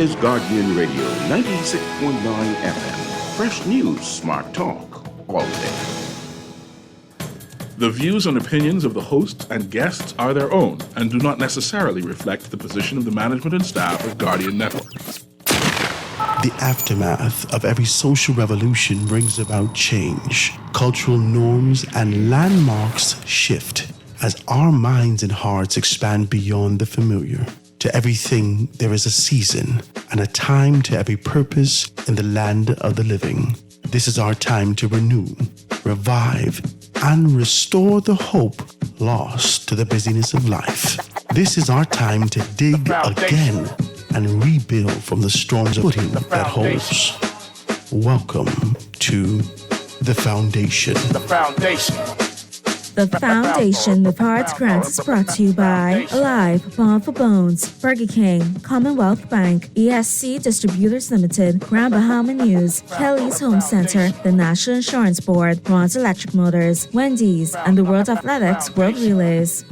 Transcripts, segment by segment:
is Guardian Radio 96.9 FM. Fresh news, smart talk, all day. The views and opinions of the hosts and guests are their own and do not necessarily reflect the position of the management and staff of Guardian Network. The aftermath of every social revolution brings about change. Cultural norms and landmarks shift as our minds and hearts expand beyond the familiar. To everything, there is a season and a time to every purpose in the land of the living. This is our time to renew, revive, and restore the hope lost to the busyness of life. This is our time to dig again and rebuild from the storms of footing that holds. Welcome to The Foundation. The Foundation. The Foundation with Arts Grants is brought to you by Alive, Bond for Bones, Burger King, Commonwealth Bank, ESC Distributors Limited, Grand Bahama News, Kelly's Home Center, the National Insurance Board, Ron's Electric Motors, Wendy's, and the World Athletics World Relays.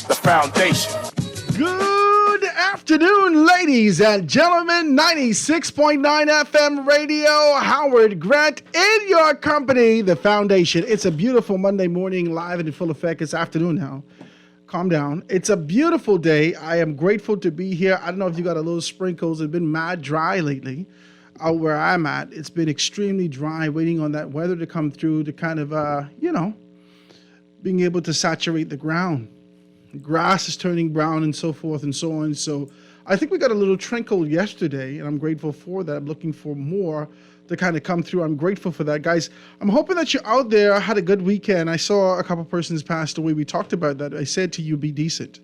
The Foundation. Good afternoon, ladies and gentlemen. 96.9 FM radio, Howard Grant in your company, The Foundation. It's a beautiful Monday morning, live and in full effect. It's afternoon now. Calm down. It's a beautiful day. I am grateful to be here. I don't know if you got a little sprinkles. It's been mad dry lately out where I'm at. It's been extremely dry, waiting on that weather to come through to kind of, being able to saturate the ground. Grass is turning brown and so forth and so on. So I think we got a little trickle yesterday, and I'm grateful for that. I'm looking for more to kind of come through. I'm grateful for that. Guys, I'm hoping that you're out there. I had a good weekend. I saw a couple persons passed away. We talked about that. I said to you, be decent.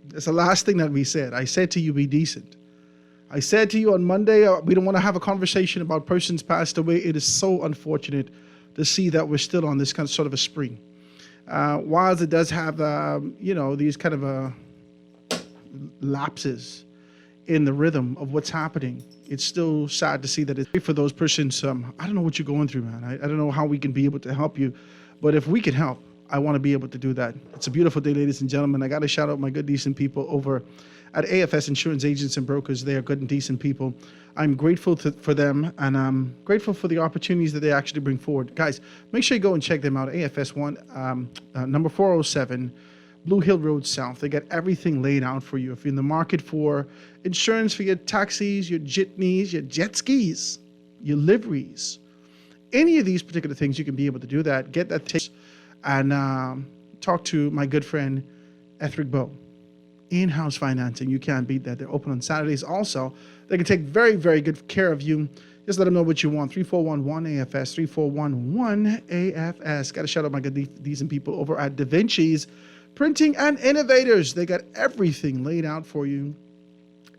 That's the last thing that we said. I said to you, be decent. I said to you on Monday, we don't want to have a conversation about persons passed away. It is so unfortunate to see that we're still on this kind of sort of a spree. Whilst it does have, these kind of lapses in the rhythm of what's happening, it's still sad to see that it's for those persons. I don't know what you're going through, man. I don't know how we can be able to help you, but if we can help, I want to be able to do that. It's a beautiful day, ladies and gentlemen. I got to shout out my good, decent people over at AFS Insurance Agents and Brokers. They are good and decent people. I'm grateful for them, and I'm grateful for the opportunities that they actually bring forward. Guys, make sure you go and check them out. AFS 1, number 407, Blue Hill Road South. They got everything laid out for you. If you're in the market for insurance for your taxis, your jitneys, your jet skis, your liveries, any of these particular things, you can be able to do that. Get that and talk to my good friend, Ethric Bowe. In-house financing, you can't beat that. They're open on Saturdays. Also, they can take very, very good care of you. Just let them know what you want. 3411-AFS, 3411-AFS. Got to shout out my good, decent people over at Da Vinci's Printing and Innovators. They got everything laid out for you.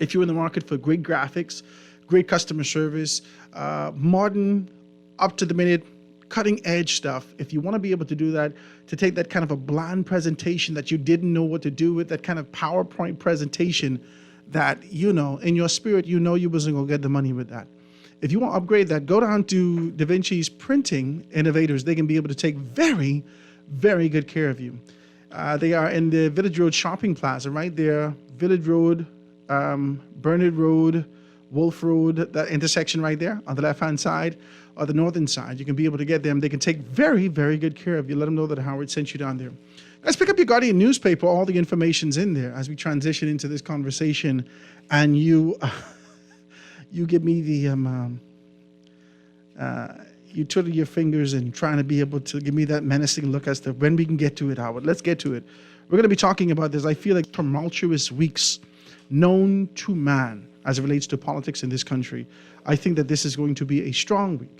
If you're in the market for great graphics, great customer service, modern, up-to-the-minute, cutting-edge stuff, if you want to be able to do that, to take that kind of a bland presentation that you didn't know what to do with, that kind of PowerPoint presentation that, in your spirit, you wasn't going to get the money with that. If you want to upgrade that, go down to Da Vinci's Printing Innovators. They can be able to take very, very good care of you. They are in the Village Road Shopping Plaza, right there. Village Road, Bernard Road, Wolf Road, that intersection right there on the left-hand side or the northern side. You can be able to get them. They can take very, very good care of you. Let them know that Howard sent you down there. Guys, pick up your Guardian newspaper. All the information's in there as we transition into this conversation. And you give me the, you twiddle your fingers and trying to be able to give me that menacing look as to when we can get to it, Howard. Let's get to it. We're going to be talking about this. I feel like tumultuous weeks known to man as it relates to politics in this country. I think that this is going to be a strong week.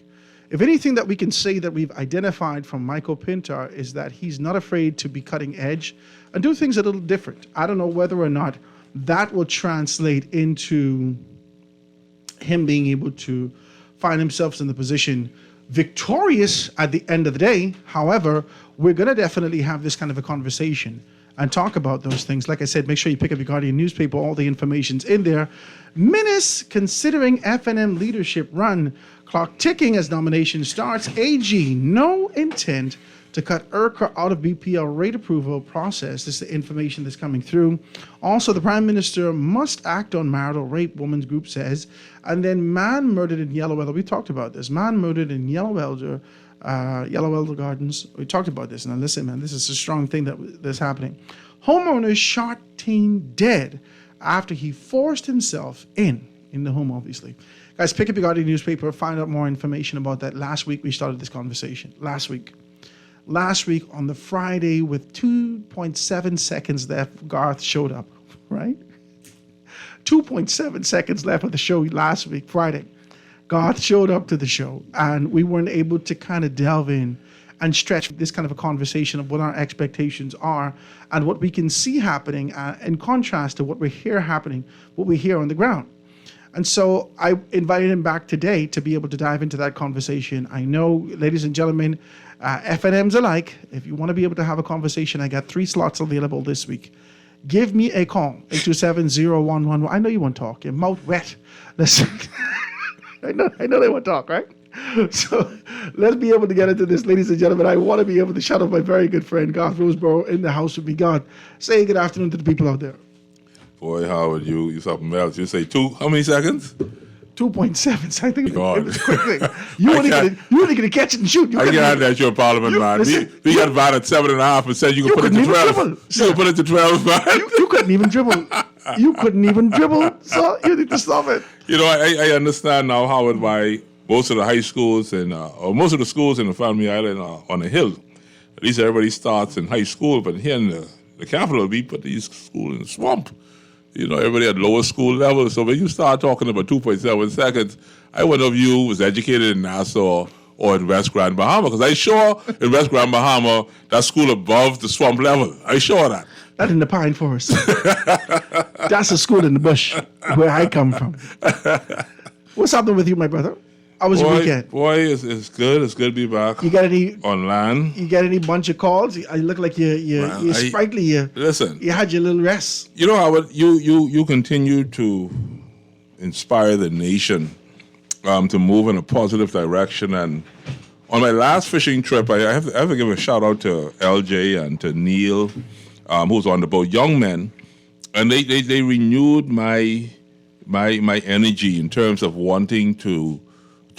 If anything that we can say that we've identified from Michael Pintar is that he's not afraid to be cutting edge and do things a little different. I don't know whether or not that will translate into him being able to find himself in the position victorious at the end of the day. However, we're going to definitely have this kind of a conversation and talk about those things. Like I said, make sure you pick up your Guardian newspaper. All the information's in there. Menace considering FNM leadership run. Clock ticking as nomination starts. AG, no intent to cut ERCA out of BPL rate approval process. This is the information that's coming through. Also, the Prime Minister must act on marital rape, women's group says. And then man murdered in Yellow Elder. We talked about this. Man murdered in Yellow Elder Gardens. We talked about this. Now listen, man, this is a strong thing that's happening. Homeowner shot teen dead after he forced himself in the home, obviously. Guys, pick up your Guardian newspaper, find out more information about that. Last week, we started this conversation. Last week on the Friday with 2.7 seconds left, Garth showed up, right? 2.7 seconds left of the show last week, Friday. Garth showed up to the show, and we weren't able to kind of delve in and stretch this kind of a conversation of what our expectations are and what we can see happening in contrast to what we hear happening, what we hear on the ground. And so I invited him back today to be able to dive into that conversation. I know, ladies and gentlemen, FNMs alike, if you want to be able to have a conversation, I got 3 slots available this week. Give me a call, 827-0111. I know you want to talk. Your mouth wet. Listen, I know they want to talk, right? So let's be able to get into this, ladies and gentlemen. I want to be able to shout out my very good friend, Garth Roseborough, in the house with me. Garth, say good afternoon to the people out there. Boy, Howard, you something else. You say how many seconds? 2.7. I think it God. was quickly. You weren't going to catch it and shoot. I got that you're a parliament man. We got about at 7.5%. You can put it to 12. You can put it to 12, man. You couldn't even dribble. You couldn't even dribble. So you need to stop it. You know, I understand now, Howard, why most of the high schools and or most of the schools in the Family Island are on a hill. At least everybody starts in high school, but here in the capital, we put these schools in the swamp. You know, everybody at lower school level. So when you start talking about 2.7 seconds, I wonder if you was educated in Nassau or in West Grand Bahama, because I sure in West Grand Bahama, that school above the swamp level. I sure that. That in the pine forest. That's a school in the bush where I come from. What's happening with you, my brother? How was your weekend? Boy, it's good. It's good to be back. You got any on land? You got any bunch of calls? You look like you're sprightly. Listen, you had your little rest. You know, Howard, you continue to inspire the nation to move in a positive direction. And on my last fishing trip, I have to give a shout out to LJ and to Neil, who was on the boat, young men, and they renewed my energy in terms of wanting to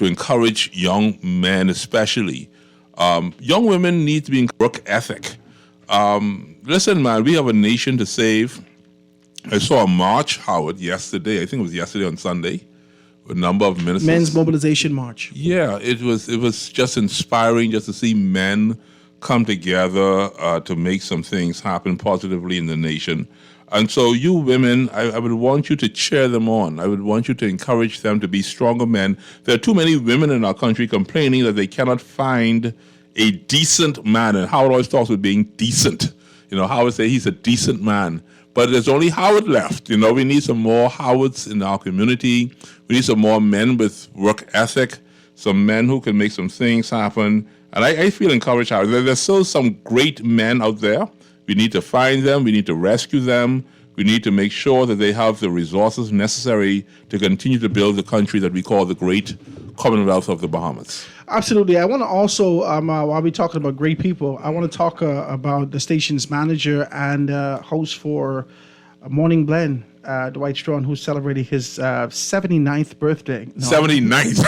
encourage young men, especially. Young women need to be in work ethic. Listen, man, we have a nation to save. I saw a march, Howard, yesterday. I think it was yesterday on Sunday, with a number of ministers. Men's mobilization march. Yeah, it was just inspiring just to see men come together to make some things happen positively in the nation. And so you women, I would want you to cheer them on. I would want you to encourage them to be stronger men. There are too many women in our country complaining that they cannot find a decent man. And Howard always talks about being decent. You know, Howard say he's a decent man. But there's only Howard left. You know, we need some more Howards in our community. We need some more men with work ethic, some men who can make some things happen. And I feel encouraged, Howard. There's still some great men out there. We need to find them. We need to rescue them. We need to make sure that they have the resources necessary to continue to build the country that we call the great Commonwealth of the Bahamas. Absolutely. I want to also, while we're talking about great people, I want to talk about the station's manager and host for Morning Blend, Dwight Strawn, who's celebrating his 79th birthday. No. 79th?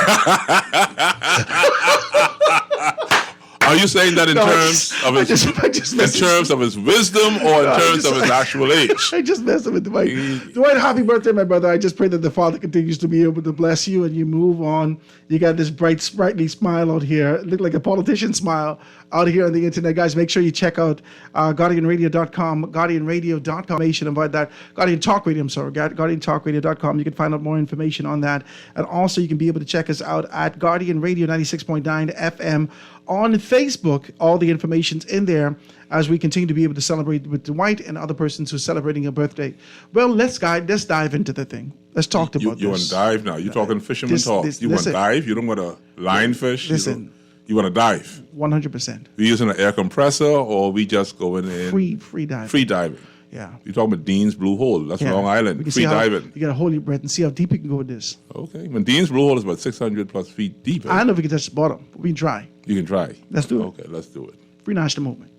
Are you saying that in terms of his wisdom or in terms of his actual age? I just messed with Dwight. Dwight, happy birthday, my brother. I just pray that the Father continues to be able to bless you and you move on. You got this bright, sprightly smile out here. Look like a politician smile out here on the internet. Guys, make sure you check out GuardianRadio.com, GuardianRadio.com, information about that. Guardian Talk Radio, GuardianTalkRadio.com. You can find out more information on that. And also you can be able to check us out at Guardian Radio 96.9 FM on Facebook. All the information's in there as we continue to be able to celebrate with Dwight and other persons who are celebrating a birthday. Well, let's dive into the thing. Let's talk about this. You want to dive now? You're talking fisherman talk. You want to dive? You don't want to line fish? Listen. You want to dive? 100%. We using an air compressor or we just going in? Free diving. Free diving. Yeah. You're talking about Dean's Blue Hole. That's Long Island. Free diving. You got to hold your breath and see how deep you can go with this. Okay. When Dean's Blue Hole is about 600 plus feet deep. I don't know if we can touch the bottom, but we can try. You can try. Let's do it. Okay, let's do it. Free National Movement.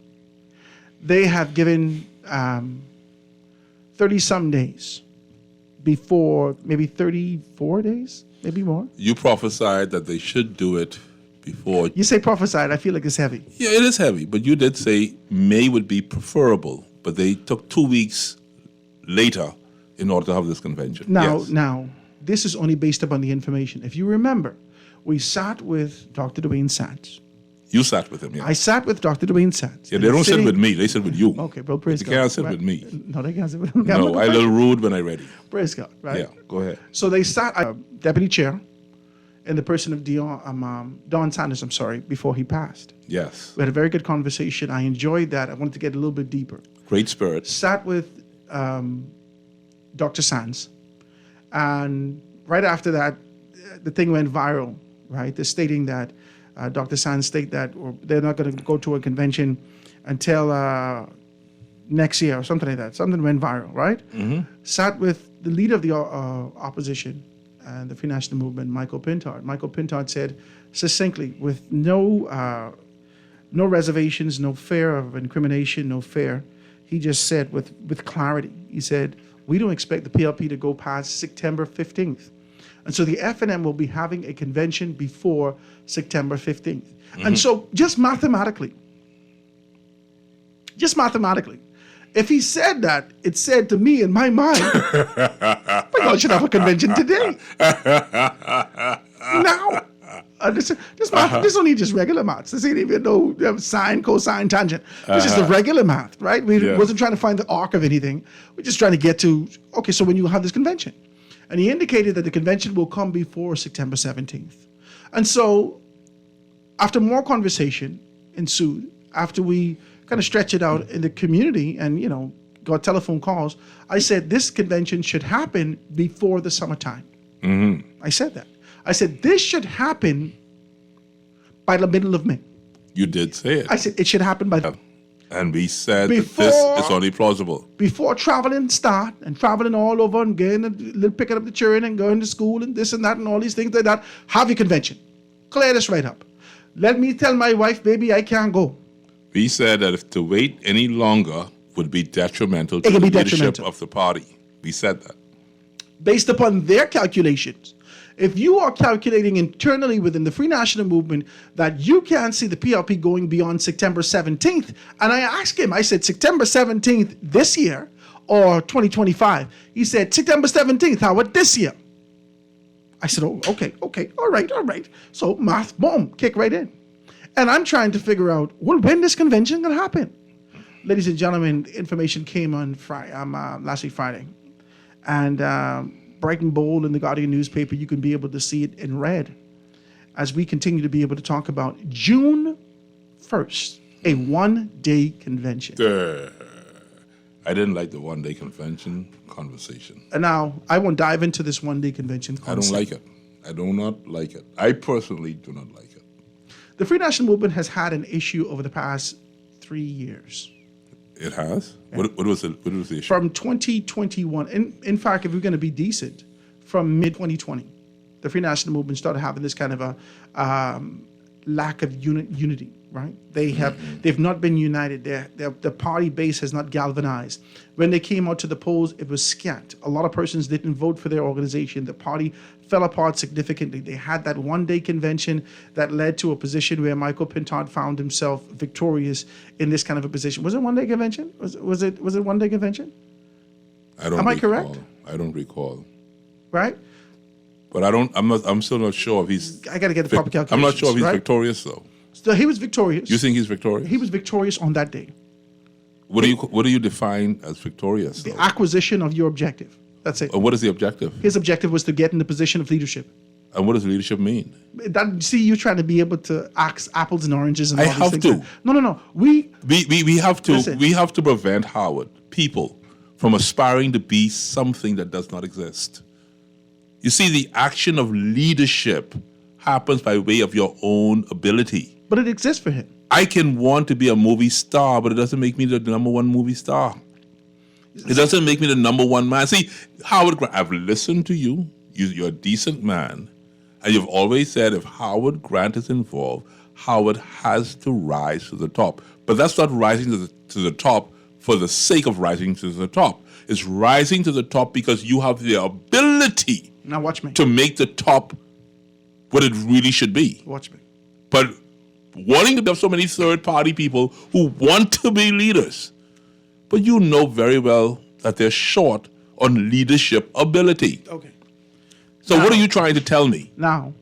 They have given 30-some days before, maybe 34 days, maybe more. You prophesied that they should do it before. You say prophesied, I feel like it's heavy. Yeah, it is heavy, but you did say May would be preferable, but they took 2 weeks later in order to have this convention. Now, Yes. now, this is only based upon the information. If you remember, we sat with Dr. Dwayne Sands. You sat with him, yeah. I sat with Dr. Dwayne Sands. Yeah, they don't sit Sitting- with me, they sit with you. Okay, well, praise They God. can't sit Right? with me. No, they can't sit with me. No, I'm a little rude when I'm ready. Praise God, right? Yeah, go ahead. So they sat, deputy chair, in the person of Don Sanders, before he passed. Yes. We had a very good conversation. I enjoyed that. I wanted to get a little bit deeper. Great spirit. Sat with Dr. Sands, and right after that, the thing went viral, right? They're stating that Dr. Sands state that they're not going to go to a convention until next year or something like that. Something went viral, right? Sat with the leader of the opposition and the Free National Movement, Michael Pintard. Michael Pintard said succinctly, with no reservations, no fear of incrimination, no fear. He just said with clarity, he said, we don't expect the PLP to go past September 15th. And so the FNM will be having a convention before September 15th. And so just mathematically, if he said that, it said to me in my mind, we all should have a convention today. Now. This don't need just regular maths. This ain't even no sine, cosine, tangent. This is the regular math, right? We wasn't trying to find the arc of anything. We're just trying to get to, okay, so when you have this convention. And he indicated that the convention will come before September 17th. And so after more conversation ensued, after we kind of stretched it out in the community and, got telephone calls, I said this convention should happen before the summertime. I said that. I said, this should happen by the middle of May. You did say it. I said, it should happen by And we said that Before- this is only plausible. before traveling start and traveling all over and picking up the children and going to school and this and that and all these things like that. Have your convention. Clear this right up. Let me tell my wife, baby, I can't go. We said that if to wait any longer would be detrimental to It the can be leadership detrimental. of the party. We said that. Based upon their calculations. If you are calculating internally within the Free National Movement that you can't see the PLP going beyond September 17th, and I asked him, I said, September 17th this year or 2025? He said, September 17th, how about this year? I said, oh, okay, all right. So math, boom, kick right in. And I'm trying to figure out, well, when this convention going to happen? Ladies and gentlemen, the information came on last week Friday. And bright and bold in the Guardian newspaper, you can be able to see it in red as we continue to be able to talk about June 1st, a one-day convention. I didn't like the one-day convention conversation. And now I won't dive into this one-day convention I don't concept. like it. I do not like it. I personally do not like it. The Free National Movement has had an issue over the past 3 years. It has? What was the issue? From 2021, in fact, if we're going to be decent, from mid-2020, the Free National Movement started having this kind of a lack of unity, right? They've not been united. The party base has not galvanized. When they came out to the polls, it was scant. A lot of persons didn't vote for their organization. The party fell apart significantly. They had that one-day convention that led to a position where Michael Pintard found himself victorious in this kind of a position. Was it a one-day convention? Was it a one-day convention? I don't Am I recall. correct? I don't recall. Right? But I'm still not sure if he's I got to get the proper calculations. I'm not sure if he's right? victorious though. So he was victorious. You think he's victorious? He was victorious on that day. What do you define as victorious though? Acquisition of your objective. That's it. Or what is the objective? His objective was to get in the position of leadership. And what does leadership mean? See, you trying to be able to axe apples and oranges and I all these have things. to. No. We We have to prevent Howard, people, from aspiring to be something that does not exist. You see, the action of leadership happens by way of your own ability. But it exists for him. I can want to be a movie star, but it doesn't make me the number one movie star. It doesn't make me the number one man. See, Howard Grant, I've listened to you. You're a decent man. And you've always said if Howard Grant is involved, Howard has to rise to the top. But that's not rising to the top for the sake of rising to the top. It's rising to the top because you have the ability Now watch me. to make the top what it really should be. Watch me. But wanting to have so many third-party people who want to be leaders, but you know very well that they're short on leadership ability. Okay. So what are you trying to tell me? Now,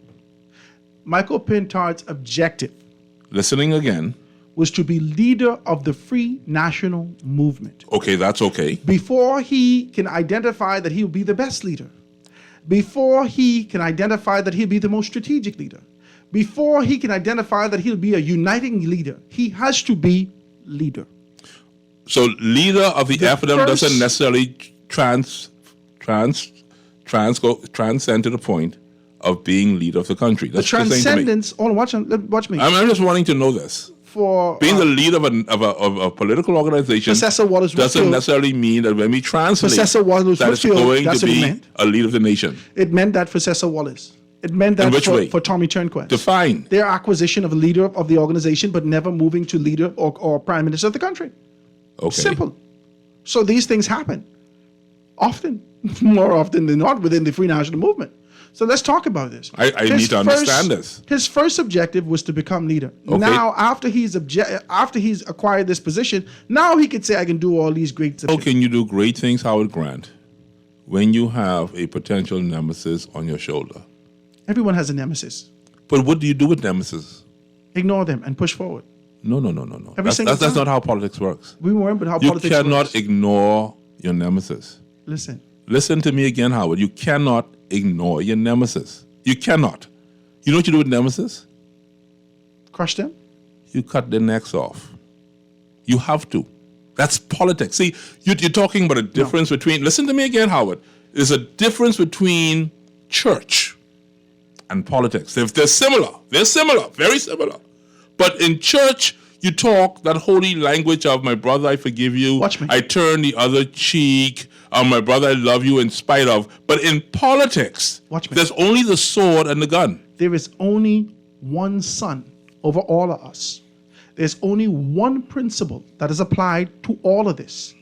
Michael Pintard's objective Listening again. was to be leader of the Free National Movement. Okay, that's okay. Before he can identify that he will be the best leader, before he can identify that he'll be the most strategic leader, before he can identify that he'll be a uniting leader, he has to be leader. So leader of the FNM first- doesn't necessarily transcend to the point of being leader of the country. The That's the same to me. transcendence, hold on, watch me. I'm just wanting to know this. For Being the leader of a political organization Professor Wallace doesn't Whitfield- necessarily mean that when we translate Professor Wallace that it's Whitfield, going that's to what it be meant. a leader of the nation. It meant that for Cecil Wallace. It meant that which way? for Tommy Turnquest. Define. Their acquisition of a leader of the organization, but never moving to leader or prime minister of the country. Okay. Simple. So these things happen often, more often than not, within the Free National Movement. So let's talk about this. I need to understand this. His first objective was to become leader. Okay. Now, after he's acquired this position, now he could say, "I can do all these great things." How can you do great things, Howard Grant, when you have a potential nemesis on your shoulder? Everyone has a nemesis. But what do you do with nemesis? Ignore them and push forward. No. Every single That's time. not how politics works. We remember how You politics cannot works. ignore your nemesis. Listen, Listen to me again, Howard. You cannot ignore your nemesis. You cannot. You know what you do with nemesis? crush them. You cut their necks off. You have to. That's politics. See, you're talking about a difference between, listen to me again, Howard. There's a difference between church and politics. They're similar. They're similar, very similar. But in church, you talk that holy language of, my brother, I forgive you. Watch me. I turn the other cheek. My brother, I love you in spite of. But in politics, Watch me. there's only the sword and the gun. There is only one son over all of us. There's only one principle that is applied to all of this.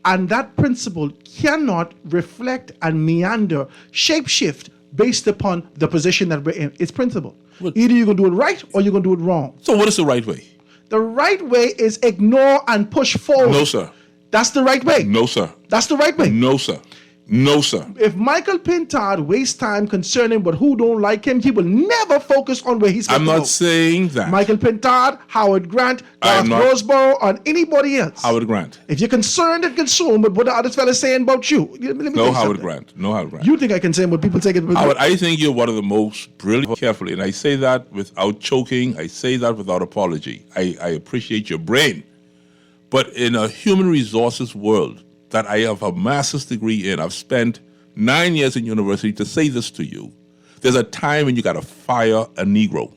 And that principle cannot reflect and meander, shapeshift based upon the position that we're in. It's principle. What? Either you're going to do it right or you're going to do it wrong. So what is the right way? The right way is ignore and push forward. No, sir. That's the right way. No, sir. That's the right way. No, sir. No, sir. If Michael Pintard wastes time concerning what who don't like him, he will never focus on where he's supposed I'm to not go. saying that. Michael Pintard, Howard Grant, I'm Garth not- Roseborough, or anybody else. Howard Grant. If you're concerned and consumed with what the other fellas saying about you, let me tell No you Howard something. Grant. No Howard Grant. You think I can say what people say? Howard, I think you're one of the most brilliant, carefully, and I say that without choking. I say that without apology. I appreciate your brain. But in a human resources world that I have a master's degree in, I've spent 9 years in university to say this to you. There's a time when you got to fire a Negro.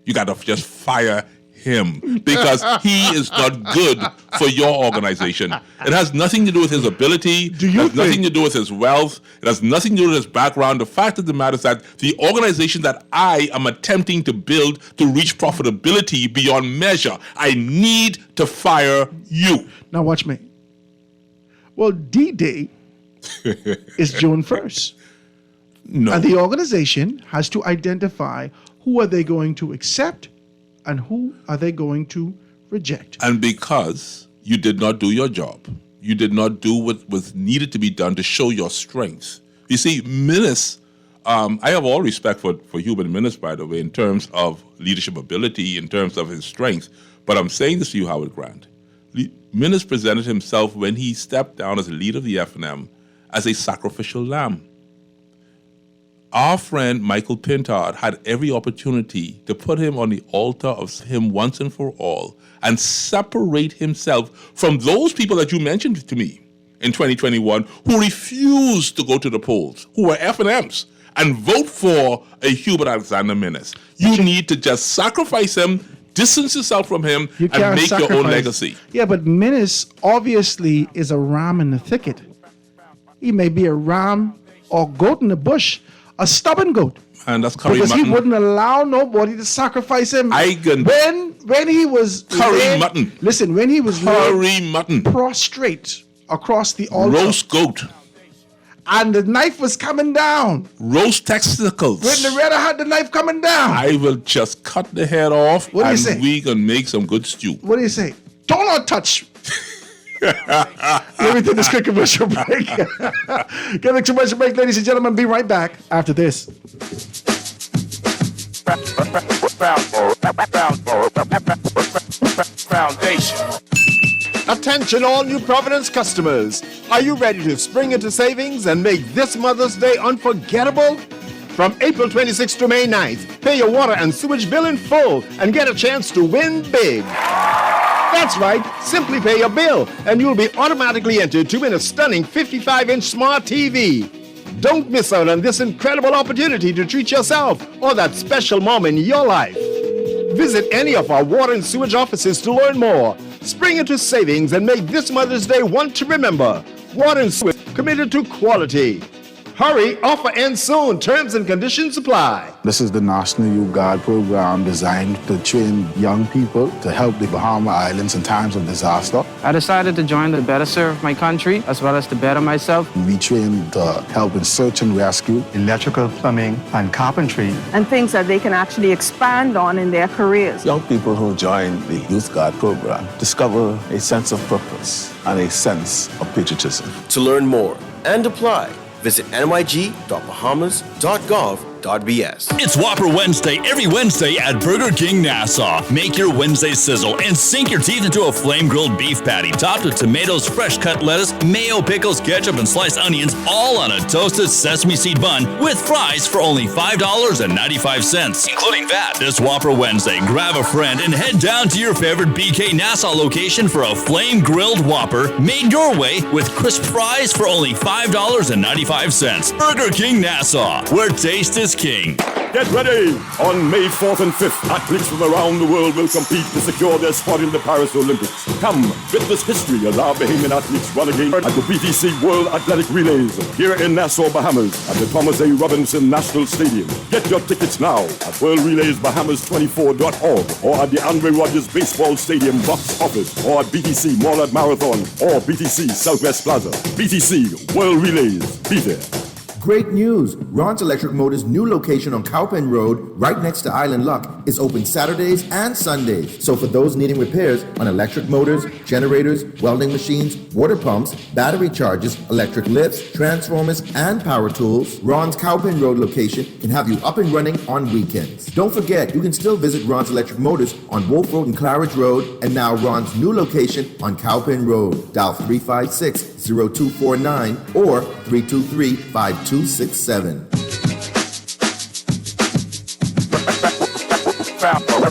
You got to just fire him because he is not good for your organization. It has nothing to do with his ability. It has nothing to do with his wealth. It has nothing to do with his background. The fact of the matter is that the organization that I am attempting to build to reach profitability beyond measure, I need to fire you. Now watch me. Well, D-Day is June 1st. No. And the organization has to identify who are they going to accept and who are they going to reject. And because you did not do your job, you did not do what was needed to be done to show your strength. You see, Minnis, I have all respect for Hubert Minnis, by the way, in terms of leadership ability, in terms of his strength. But I'm saying this to you, Howard Grant. Minnis presented himself when he stepped down as a leader of the FNM as a sacrificial lamb. Our friend Michael Pintard had every opportunity to put him on the altar of him once and for all and separate himself from those people that you mentioned to me in 2021 who refused to go to the polls, who were FNMs, and vote for a Hubert Alexander Minnis. You need to just sacrifice him, distance yourself from him, You and can't make your own sacrifice- legacy. Yeah, but Minnis obviously is a ram in the thicket. He may be a ram or goat in the bush, a stubborn goat. And that's curry because mutton. he wouldn't allow nobody to sacrifice him. Eigen. When he was Curry laid- mutton. Listen, when he was laid Curry mutton. prostrate across the altar, Roast goat. and the knife was coming down. Roast testicles. When Loretta had the knife coming down, I will just cut the head off What do you and say? we can make some good stew. what do you say? Do not touch. Let me take this quick commercial break. Get a commercial break, ladies and gentlemen. Be right back after this. Foundation. Attention all New Providence customers. Are you ready to spring into savings and make this Mother's Day unforgettable? From April 26th to May 9th, pay your water and sewage bill in full and get a chance to win big. That's right, simply pay your bill and you'll be automatically entered to win a stunning 55-inch smart TV. Don't miss out on this incredible opportunity to treat yourself or that special mom in your life. Visit any of our water and sewage offices to learn more. Spring into savings and make this Mother's Day one to remember. Water and sewage committed to quality. Hurry, offer ends soon. Terms and conditions apply. This is the National Youth Guard program designed to train young people to help the Bahama Islands in times of disaster. I decided to join to better serve my country as well as to better myself. We train to help in search and rescue, electrical, plumbing, and carpentry. And things that they can actually expand on in their careers. Young people who join the Youth Guard program discover a sense of purpose and a sense of patriotism. To learn more and apply, visit nyg.bahamas.gov.bs. It's Whopper Wednesday every Wednesday at Burger King Nassau. Make your Wednesday sizzle and sink your teeth into a flame-grilled beef patty topped with tomatoes, fresh cut lettuce, mayo, pickles, ketchup, and sliced onions, all on a toasted sesame seed bun with fries for only $5.95, including VAT. This Whopper Wednesday, grab a friend and head down to your favorite BK Nassau location for a flame-grilled Whopper made your way with crisp fries for only $5.95. Burger King Nassau, where taste is king. Get ready! On May 4th and 5th, athletes from around the world will compete to secure their spot in the Paris Olympics. Come, witness history as our Bahamian athletes run again at the BTC World Athletic Relays here in Nassau, Bahamas at the Thomas A. Robinson National Stadium. Get your tickets now at worldrelaysbahamas24.org or at the Andre Rogers Baseball Stadium box office or at BTC Mall at Marathon or BTC Southwest Plaza. BTC World Relays. Be there. Great news! Ron's Electric Motors' new location on Cowpen Road, right next to Island Luck, is open Saturdays and Sundays. So for those needing repairs on electric motors, generators, welding machines, water pumps, battery chargers, electric lifts, transformers, and power tools, Ron's Cowpen Road location can have you up and running on weekends. Don't forget, you can still visit Ron's Electric Motors on Wolf Road and Claridge Road, and now Ron's new location on Cowpen Road. Dial 356-0249 or 323-5267.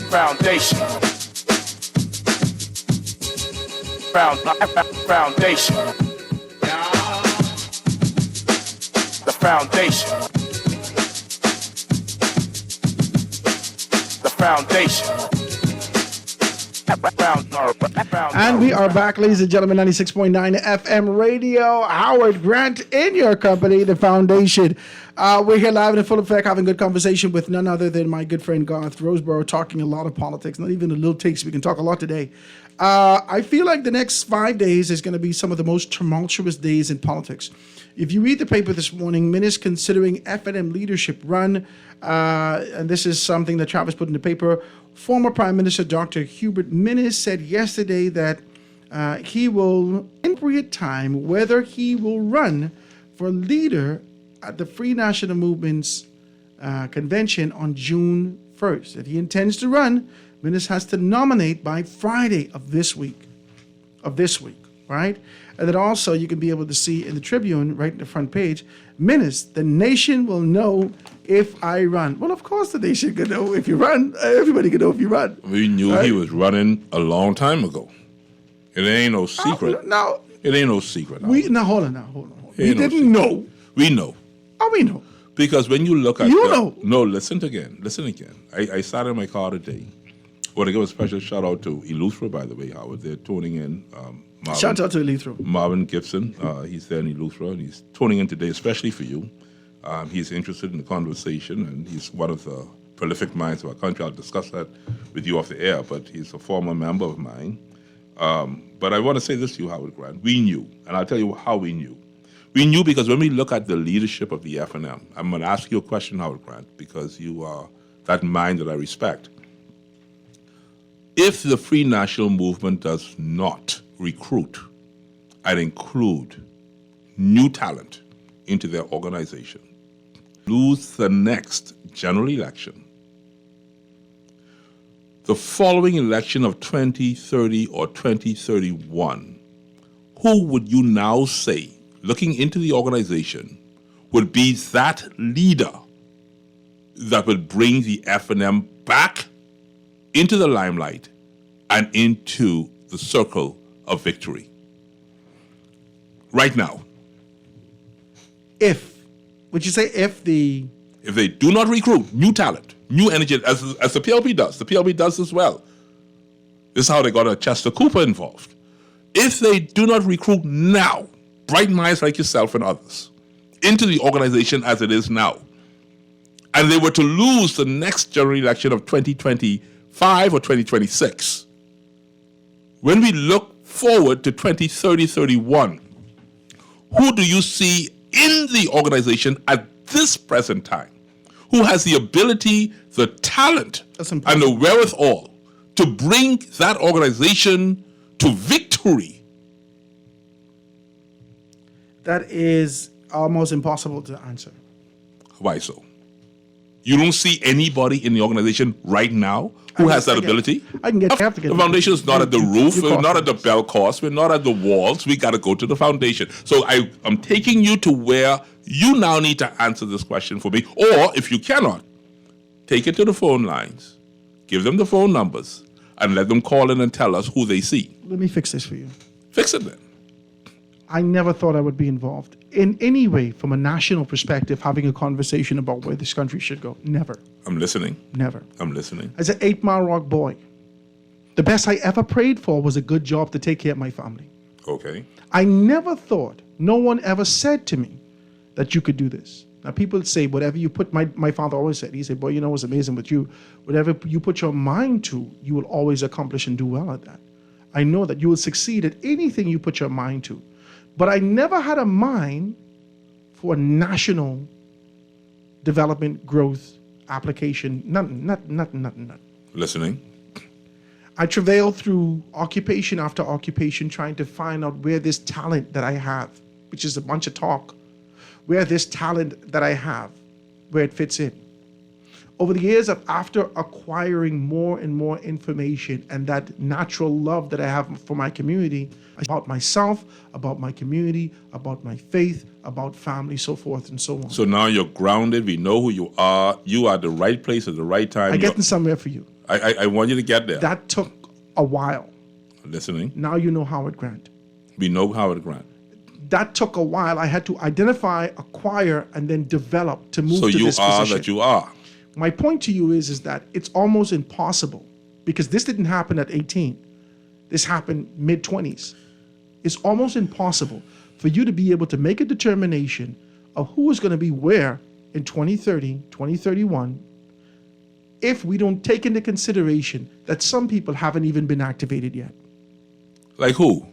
Foundation. Foundation. The foundation. The foundation. And we are back, ladies and gentlemen, 96.9 FM radio. Howard Grant in your company, the foundation. We're here live and in full effect, having good conversation with none other than my good friend Garth Roseborough, talking a lot of politics, not even a little taste. We can talk a lot today. I feel like the next 5 days is going to be some of the most tumultuous days in politics. If you read the paper this morning, Minnis considering F&M leadership run, and this is something that Travis put in the paper. Former Prime Minister Dr. Hubert Minnis said yesterday that he will appropriate time whether he will run for leader at the Free National Movement's convention on June 1st. That he intends to run. Minnis has to nominate by Friday of this week, right? And then also you can be able to see in the Tribune, right in the front page, Minnis, the nation will know if I run. Well, of course the nation can know if you run. Everybody can know if you run. We knew right? He was running a long time ago. It ain't no secret. No. It ain't no secret. Hold on. We didn't know. We know. How we know? Because when you look at know. No, listen again. I sat in my car today. I want to give a special shout out to Eleuthera, by the way, Howard. They're tuning in. Shout out to Eleuthera. Marvin Gibson. He's there in Eleuthera, and he's tuning in today, especially for you. He's interested in the conversation, and he's one of the prolific minds of our country. I'll discuss that with you off the air, but he's a former member of mine. But I want to say this to you, Howard Grant. We knew, and I'll tell you how we knew. We knew because when we look at the leadership of the FNM, I'm going to ask you a question, Howard Grant, because you are that mind that I respect. If the Free National Movement does not recruit and include new talent into their organization, lose the next general election, the following election of 2030 or 2031, who would you now say, looking into the organization, would be that leader that would bring the FNM back into the limelight and into the circle of victory? Right now. Would you say if they do not recruit new talent, new energy, as the PLP does. The PLP does as well. This is how they got Chester Cooper involved. If they do not recruit now, bright minds like yourself and others, into the organization as it is now, and they were to lose the next general election of 2025 or 2026, when we look forward to 2030-31, who do you see in the organization at this present time who has the ability, the talent, and the wherewithal to bring that organization to victory? That is almost impossible to answer. Why so? You don't see anybody in the organization right now who has that ability? I have to get the foundation is not at the roof, we're not at the bell course, we're not at the walls. We got to go to the foundation. So I'm taking you to where you now need to answer this question for me. Or if you cannot, take it to the phone lines, give them the phone numbers, and let them call in and tell us who they see. Let me fix this for you. Fix it then. I never thought I would be involved in any way from a national perspective having a conversation about where this country should go. Never. I'm listening. Never. I'm listening. As an 8 Mile Rock boy, the best I ever prayed for was a good job to take care of my family. Okay. I never thought, no one ever said to me that you could do this. Now people say whatever you put, my father always said, he said, boy, you know what's amazing with you? Whatever you put your mind to, you will always accomplish and do well at that. I know that you will succeed at anything you put your mind to. But I never had a mind for national development, growth, application, nothing. Listening. I travailed through occupation after occupation trying to find out where this talent that I have, which is a bunch of talk, where this talent that I have, where it fits in. Over the years of after acquiring more and more information and that natural love that I have for my community, about myself, about my community, about my faith, about family, so forth and so on. So now you're grounded. We know who you are. You are at the right place at the right time. I'm getting somewhere for you. I want you to get there. That took a while. Listening. Now you know Howard Grant. We know Howard Grant. That took a while. I had to identify, acquire, and then develop to move to this position. So you are that you are. My point to you is that it's almost impossible because this didn't happen at 18. This happened mid-20s. It's almost impossible for you to be able to make a determination of who is going to be where in 2030, 2031, if we don't take into consideration that some people haven't even been activated yet. Like who?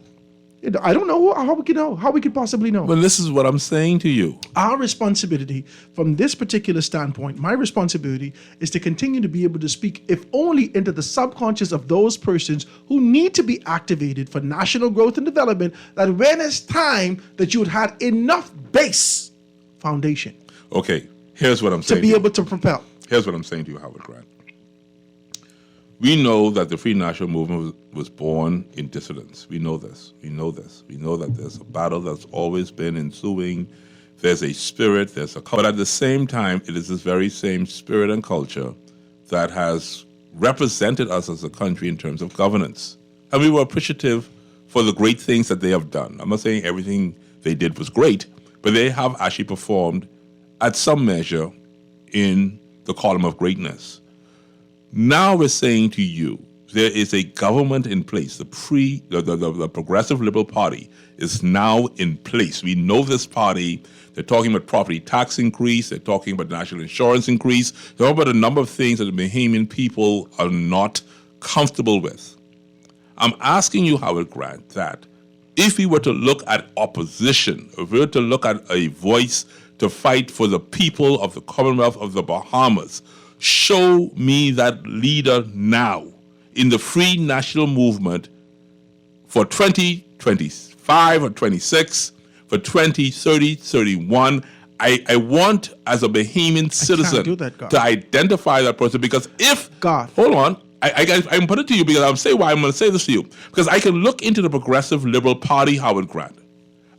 I don't know how we can know, how we could possibly know. Well, this is what I'm saying to you. Our responsibility from this particular standpoint, my responsibility is to continue to be able to speak, if only into the subconscious of those persons who need to be activated for national growth and development, that when it's time that you had enough base foundation. Okay, here's what I'm saying. To be able to propel. Here's what I'm saying to you, Howard Grant. We know that the Free National Movement was born in dissidence. We know this. We know this. We know that there's a battle that's always been ensuing. There's a spirit, there's a culture. But at the same time, it is this very same spirit and culture that has represented us as a country in terms of governance. And we were appreciative for the great things that they have done. I'm not saying everything they did was great, but they have actually performed at some measure in the column of greatness. Now we're saying to you there is a government in place. The Progressive Liberal Party is now in place. We know this party. They're talking about property tax increase. They're talking about national insurance increase. They're talking about a number of things that the Bahamian people are not comfortable with. I'm asking you, Howard Grant, that if we were to look at opposition, if we were to look at a voice to fight for the people of the Commonwealth of the Bahamas, show me that leader now in the Free National Movement for 2025 or 26, for 2030, 31. I want, as a Bahamian citizen, to identify that person, because if... Hold on. I'm putting it to you because I'm saying why I'm going to say this to you. Because I can look into the Progressive Liberal Party, Howard Grant,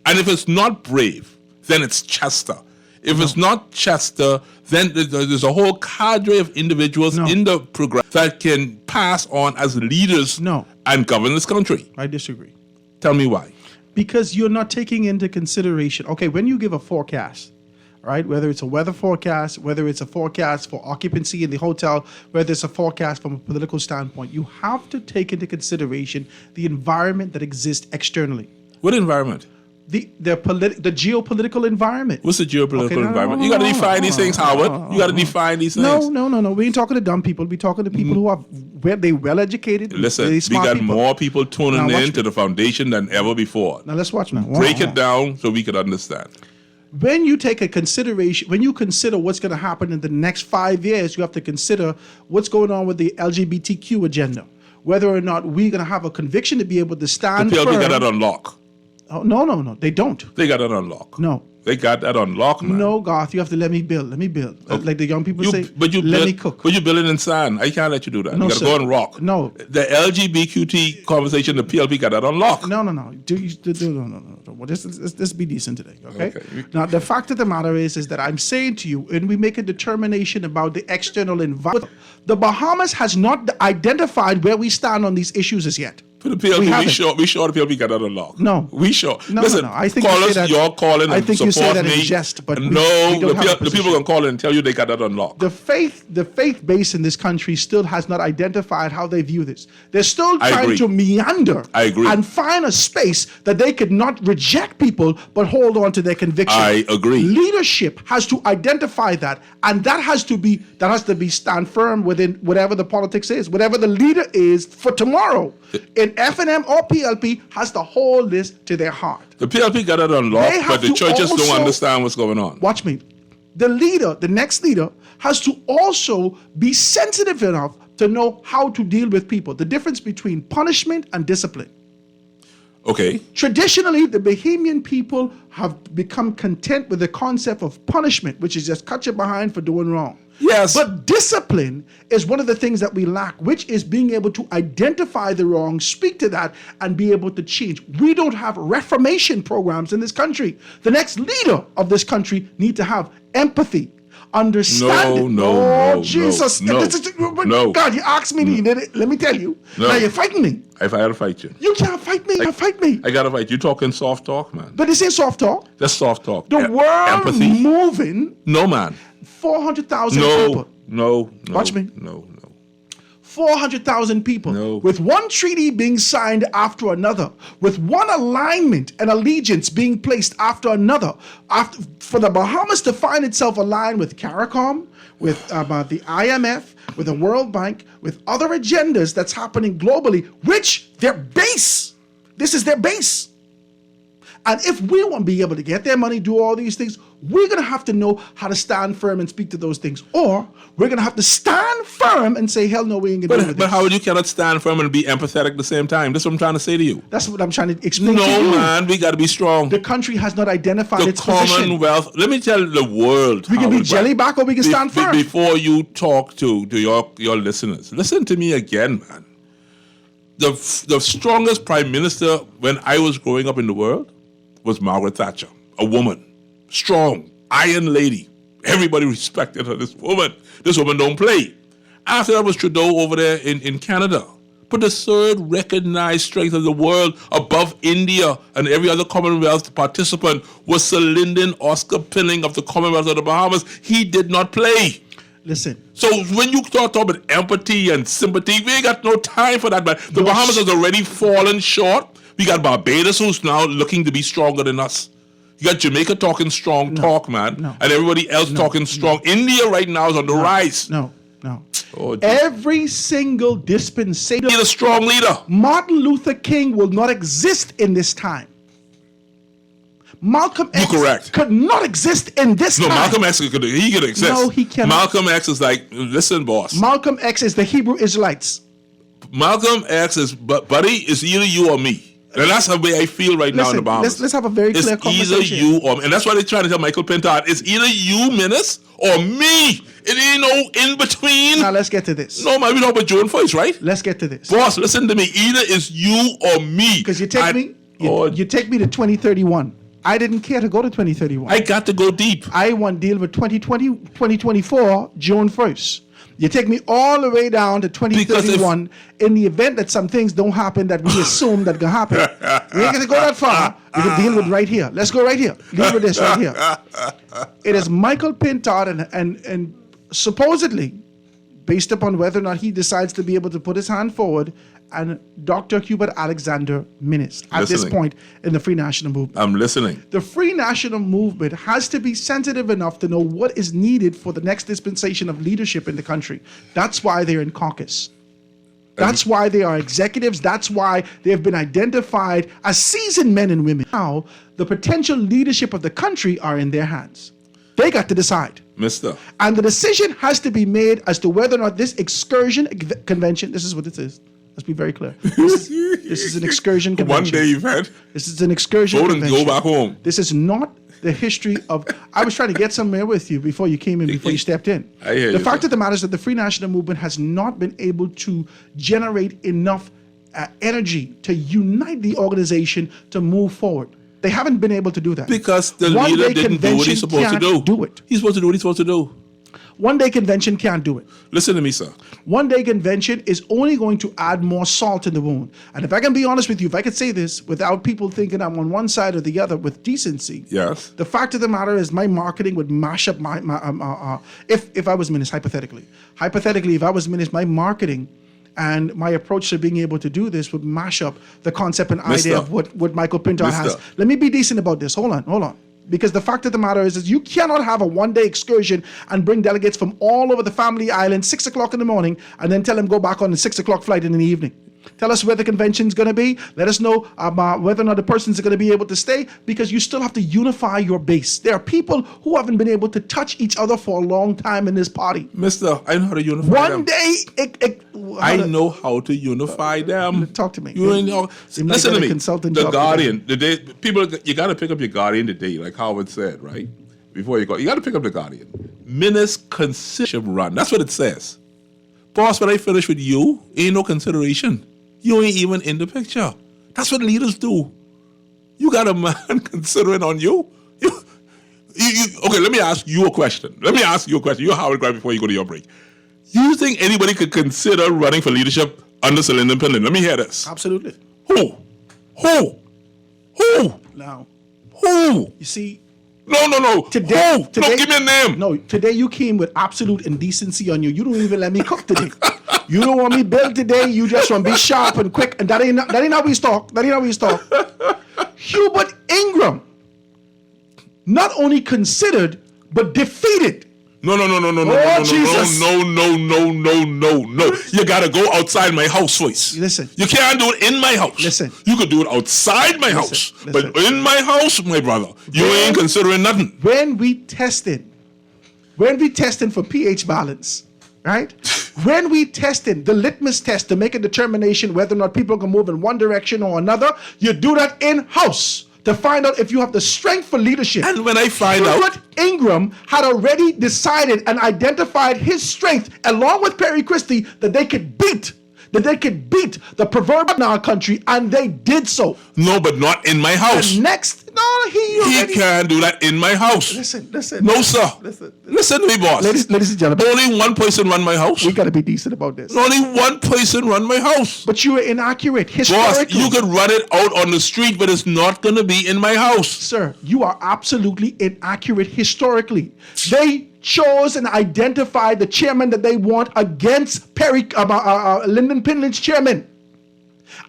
and if it's not Brave, then it's Chester. If it's not Chester, then there's a whole cadre of individuals in the Progressive that can pass on as leaders and govern this country. I disagree. Tell me why. Because you're not taking into consideration, okay, when you give a forecast, right, whether it's a weather forecast, whether it's a forecast for occupancy in the hotel, whether it's a forecast from a political standpoint, you have to take into consideration the environment that exists externally. What environment? The geopolitical environment. What's the geopolitical environment? You got to define these things, Howard. You got to define these things. No. We ain't talking to dumb people. We talking to people who are well educated. Listen, we got more people tuning in to the foundation than ever before. Now let's watch now. Break it down so we can understand. When you take a consideration, when you consider what's going to happen in the next 5 years, you have to consider what's going on with the LGBTQ agenda. Whether or not we're going to have a conviction to be able to stand the PLP firm. got that on lock. Oh, no, they don't. They got that on lock. No. They got that on lock, man. No, Garth, you have to let me build. Okay. Like the young people say, let me cook. But you build it in sand. I can't let you do that. No, you got to go on rock. No. The LGBTQ conversation, the PLP got that on lock. No. No. Well, let's be decent today, okay? Now, the fact of the matter is that I'm saying to you, when we make a determination about the external environment, the Bahamas has not identified where we stand on these issues as yet. For the PLP, we sure the PLP got that on lock. No. We sure. No, Listen, no. I think callers, you're calling I and think you say support that me. in jest, but no, the people can call in and tell you they got that on lock. The faith base in this country still has not identified how they view this. They're still trying to meander and find a space that they could not reject people but hold on to their conviction. I agree. Leadership has to identify that, and that has to be stand firm within whatever the politics is, whatever the leader is for tomorrow. In FNM or PLP has to hold this to their heart. The PLP got it on lock, but the churches don't understand what's going on. Watch me. The next leader, has to also be sensitive enough to know how to deal with people. The difference between punishment and discipline. Okay. Traditionally, the Bahamian people have become content with the concept of punishment, which is just cut you behind for doing wrong. Yes. But discipline is one of the things that we lack, which is being able to identify the wrong, speak to that, and be able to change. We don't have reformation programs in this country. The next leader of this country need to have empathy, understanding. No, Jesus. No. God, you asked me, let me tell you. No. Now you're fighting me. If I had to fight you. You can't fight me. You can't fight me. I got to fight you. Talking soft talk, man. But this ain't soft talk. That's soft talk. The world moving. No, man. 400,000 people. No. Watch me. No. 400,000 people. With one treaty being signed after another, with one alignment and allegiance being placed after another, for the Bahamas to find itself aligned with CARICOM, with the IMF, with the World Bank, with other agendas that's happening globally, which their base, this is their base. And if we want to be able to get their money, do all these things, we're going to have to know how to stand firm and speak to those things. Or we're going to have to stand firm and say, hell no, we ain't going to do it. But Howard, you cannot stand firm and be empathetic at the same time. That's what I'm trying to say to you. That's what I'm trying to explain to you. No, man, we got to be strong. The country has not identified its position. The Commonwealth. Let me tell the world. We can be jelly back or we can stand firm. Before you talk to your listeners, listen to me again, man. The strongest prime minister when I was growing up in the world was Margaret Thatcher, a woman, strong, iron lady. Everybody respected her. This woman don't play. After that was Trudeau over there in Canada. But the third recognized strength of the world above India and every other Commonwealth participant was Sir Lyndon Oscar Pilling of the Commonwealth of the Bahamas. He did not play. Listen. So when you talk about empathy and sympathy, we ain't got no time for that, man. The Bahamas has already fallen short. We got Barbados who's now looking to be stronger than us. You got Jamaica talking strong talk, man. And everybody else talking strong. India right now is on the rise. No. Oh, every single dispensation. Need a strong leader. Martin Luther King will not exist in this time. Malcolm X could not exist in this time. No, Malcolm X could exist. No, he cannot. Malcolm X is like, listen, boss. Malcolm X is the Hebrew Israelites. Malcolm X is, buddy, it's either you or me. And that's the way I feel right now in the Bahamas. Let's have a very clear conversation. It's either you or me. And that's why they're trying to tell Michael Pintard, it's either you, Menace, or me. It ain't no in between. Now let's get to this. No, man, we talk about Joan first, right? Let's get to this. Boss, listen to me. Either it's you or me. Because you take me to 2031. I didn't care to go to 2031. I got to go deep. I want to deal with 2020, 2024, June 1st. You take me all the way down to 2031 in the event that some things don't happen that we assume that can happen. We ain't going to go that far. We can deal with right here. Let's go right here. Deal with this right here. It is Michael Pintard and supposedly, based upon whether or not he decides to be able to put his hand forward, and Dr. Hubert Alexander Minnis at this point in the Free National Movement. I'm listening. The Free National Movement has to be sensitive enough to know what is needed for the next dispensation of leadership in the country. That's why they're in caucus. That's why they are executives. That's why they have been identified as seasoned men and women. Now, the potential leadership of the country are in their hands. They got to decide. Mister. And the decision has to be made as to whether or not this excursion convention, this is what it is. Let's be very clear. This is an excursion convention. One day event. This is an excursion convention. Go back home. This is not the history of... I was trying to get somewhere with you before you came in, before you stepped in. I hear the you, fact of the matter is that the Free National Movement has not been able to generate enough energy to unite the organization to move forward. They haven't been able to do that. Because the leader didn't do what he's supposed to do. He's supposed to do what he's supposed to do. One day convention can't do it. Listen to me, sir. One day convention is only going to add more salt in the wound. And if I can be honest with you, if I could say this without people thinking I'm on one side or the other with decency. Yes. The fact of the matter is my marketing would mash up my if I was Minnis, hypothetically. Hypothetically, if I was Minnis, my marketing and my approach to being able to do this would mash up the concept and idea of what Michael Pintard has. Let me be decent about this. Hold on. Because the fact of the matter is you cannot have a one-day excursion and bring delegates from all over the Family Island 6 o'clock in the morning and then tell them go back on the 6 o'clock flight in the evening. Tell us where the convention's going to be. Let us know whether or not the persons are going to be able to stay, because you still have to unify your base. There are people who haven't been able to touch each other for a long time in this party. Mister, I know how to unify them. One day... I know how to unify them. Talk to me. You know, listen to me. The Guardian. Today. The day, people, you got to pick up your Guardian today, like Howard said, right? Before you go. You got to pick up the Guardian. Minnis consideration run. That's what it says. Boss, when I finish with you, ain't no consideration. You ain't even in the picture. That's what leaders do. You got a man considering on you. Okay, let me ask you a question. You're Howard Grant before you go to your break. You think anybody could consider running for leadership under Celinda Pendleton? Let me hear this. Absolutely. Who? Now. Who? You see... No. Today, no, give me a name. No, today you came with absolute indecency on you. You don't even let me cook today. You don't want me build today. You just want to be sharp and quick. And that ain't how we talk. Hubert Ingram not only considered, but defeated. No. Jesus. No. You gotta go outside my house first. Listen. You can't do it in my house. Listen. You could do it outside my house. But in my house, my brother, you ain't considering nothing. When we testing for pH balance, right? When we testing the litmus test to make a determination whether or not people can move in one direction or another, you do that in-house to find out if you have the strength for leadership. And when I find out... Ingram had already decided and identified his strength, along with Perry Christie, that they could beat the proverb in our country, and they did so. No, but not in my house. And next, no, He can't do that in my house. Listen. No, sir. Listen to me, boss. Ladies and gentlemen. Only one person run my house. We got to be decent about this. Only one person run my house. But you are inaccurate. Boss, you could run it out on the street, but it's not going to be in my house. Sir, you are absolutely inaccurate historically. They chose and identified the chairman that they want against Lyndon Pinlin's chairman.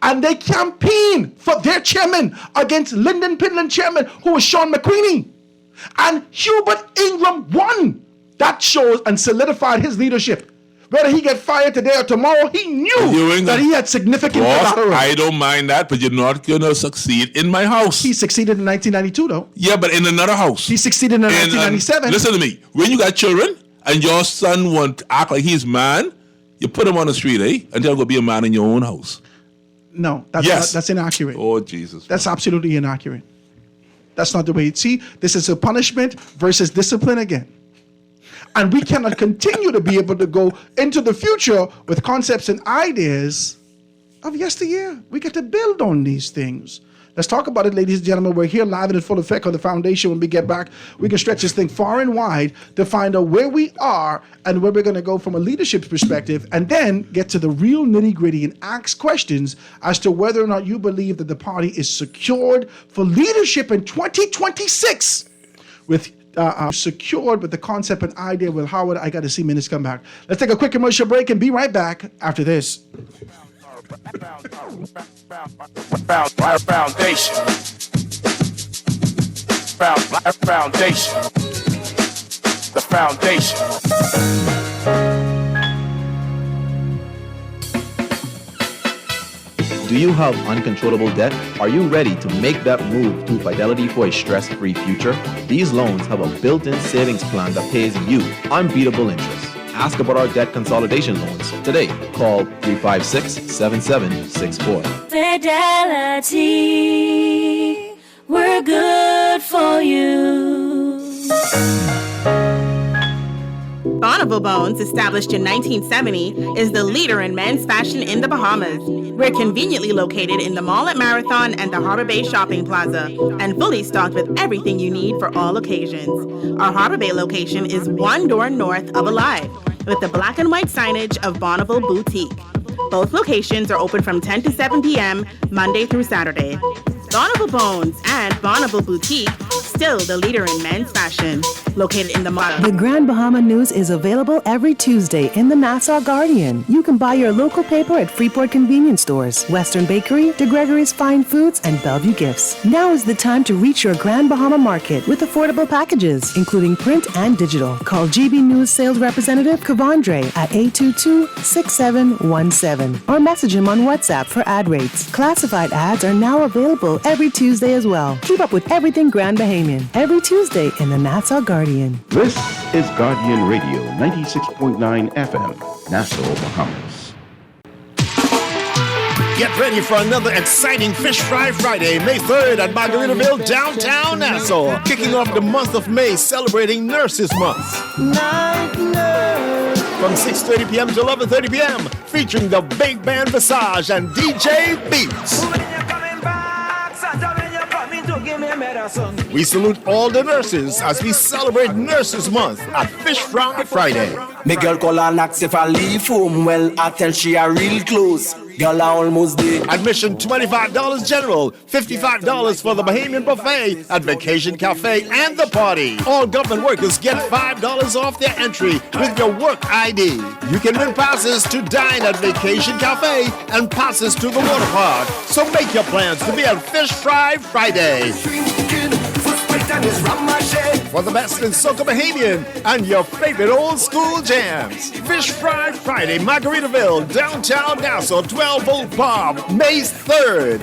And they campaigned for their chairman against Lyndon Pinlin chairman, who was Sean McQueenie. And Hubert Ingram won. That shows and solidified his leadership. Whether he get fired today or tomorrow, he knew that he had significant collateral. I don't mind that, but you're not going to succeed in my house. He succeeded in 1992, though. Yeah, but in another house. He succeeded in 1997. Listen to me. When you got children and your son want to act like he's man, you put him on the street, until he'll go be a man in your own house. No, that's inaccurate. Oh, Jesus. That's absolutely inaccurate. That's not the way it. See, this is a punishment versus discipline again. And we cannot continue to be able to go into the future with concepts and ideas of yesteryear. We get to build on these things. Let's talk about it, ladies and gentlemen. We're here live and in full effect on the foundation. When we get back, we can stretch this thing far and wide to find out where we are and where we're going to go from a leadership perspective, and then get to the real nitty-gritty and ask questions as to whether or not you believe that the party is secured for leadership in 2026 with secured with the concept and idea. With Howard, I got to see minutes come back. Let's take a quick commercial break and be right back after this. Foundation. The foundation. Do you have uncontrollable debt? Are you ready to make that move to Fidelity for a stress-free future? These loans have a built-in savings plan that pays you unbeatable interest. Ask about our debt consolidation loans today. Call 356-7764. Fidelity, we're good for you. Bonneville Bones, established in 1970, is the leader in men's fashion in the Bahamas. We're conveniently located in the mall at Marathon and the Harbor Bay Shopping Plaza, and fully stocked with everything you need for all occasions. Our Harbor Bay location is one door north of Alive, with the black and white signage of Bonneville Boutique. Both locations are open from 10 to 7 p.m. Monday through Saturday. Bonneville Bones and Bonneville Boutique, still the leader in men's fashion, located in the mall. The Grand Bahama News is available every Tuesday in the Nassau Guardian. You can buy your local paper at Freeport convenience stores, Western Bakery, De Gregory's Fine Foods, and Bellevue Gifts. Now is the time to reach your Grand Bahama market with affordable packages, including print and digital. Call GB News sales representative Kavandre at 822-6717 or message him on WhatsApp for ad rates. Classified ads are now available every Tuesday as well. Keep up with everything Grand Bahamian every Tuesday in the Nassau Guardian. This is Guardian Radio 96.9 FM, Nassau, Bahamas. Get ready for another exciting Fish Fry Friday, May 3rd at Margaritaville, downtown Nassau. Kicking off the month of May, celebrating Nurses Month. From 6:30 p.m. to 11:30 p.m., featuring the Big Band Visage and DJ Beats. We salute all the nurses as we celebrate Nurses Month at Fish Fry Friday. Me girl call her Nax if I leave home. Well, I tell she are real close. Girl, I almost did. Admission $25 general, $55 for the Bahamian Buffet at Vacation Cafe and the party. All government workers get $5 off their entry with your work ID. You can win passes to dine at Vacation Cafe and passes to the water park. So make your plans to be at Fish Fry Friday. For the best in Soca Bahamian and your favorite old school jams. Fish Fry Friday, Margaritaville, downtown Nassau, 12 Old Bob, May 3rd.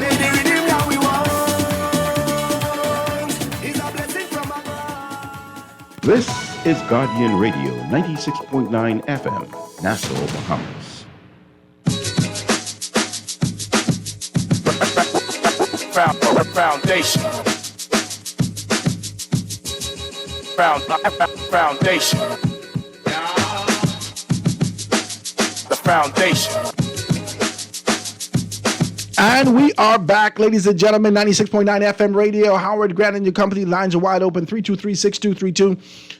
This is Guardian Radio 96.9 FM, Nassau, Bahamas. Foundation. Foundation. The foundation. And we are back, ladies and gentlemen. 96.9 FM radio. Howard Grant and your company. Lines are wide open. 323-6232,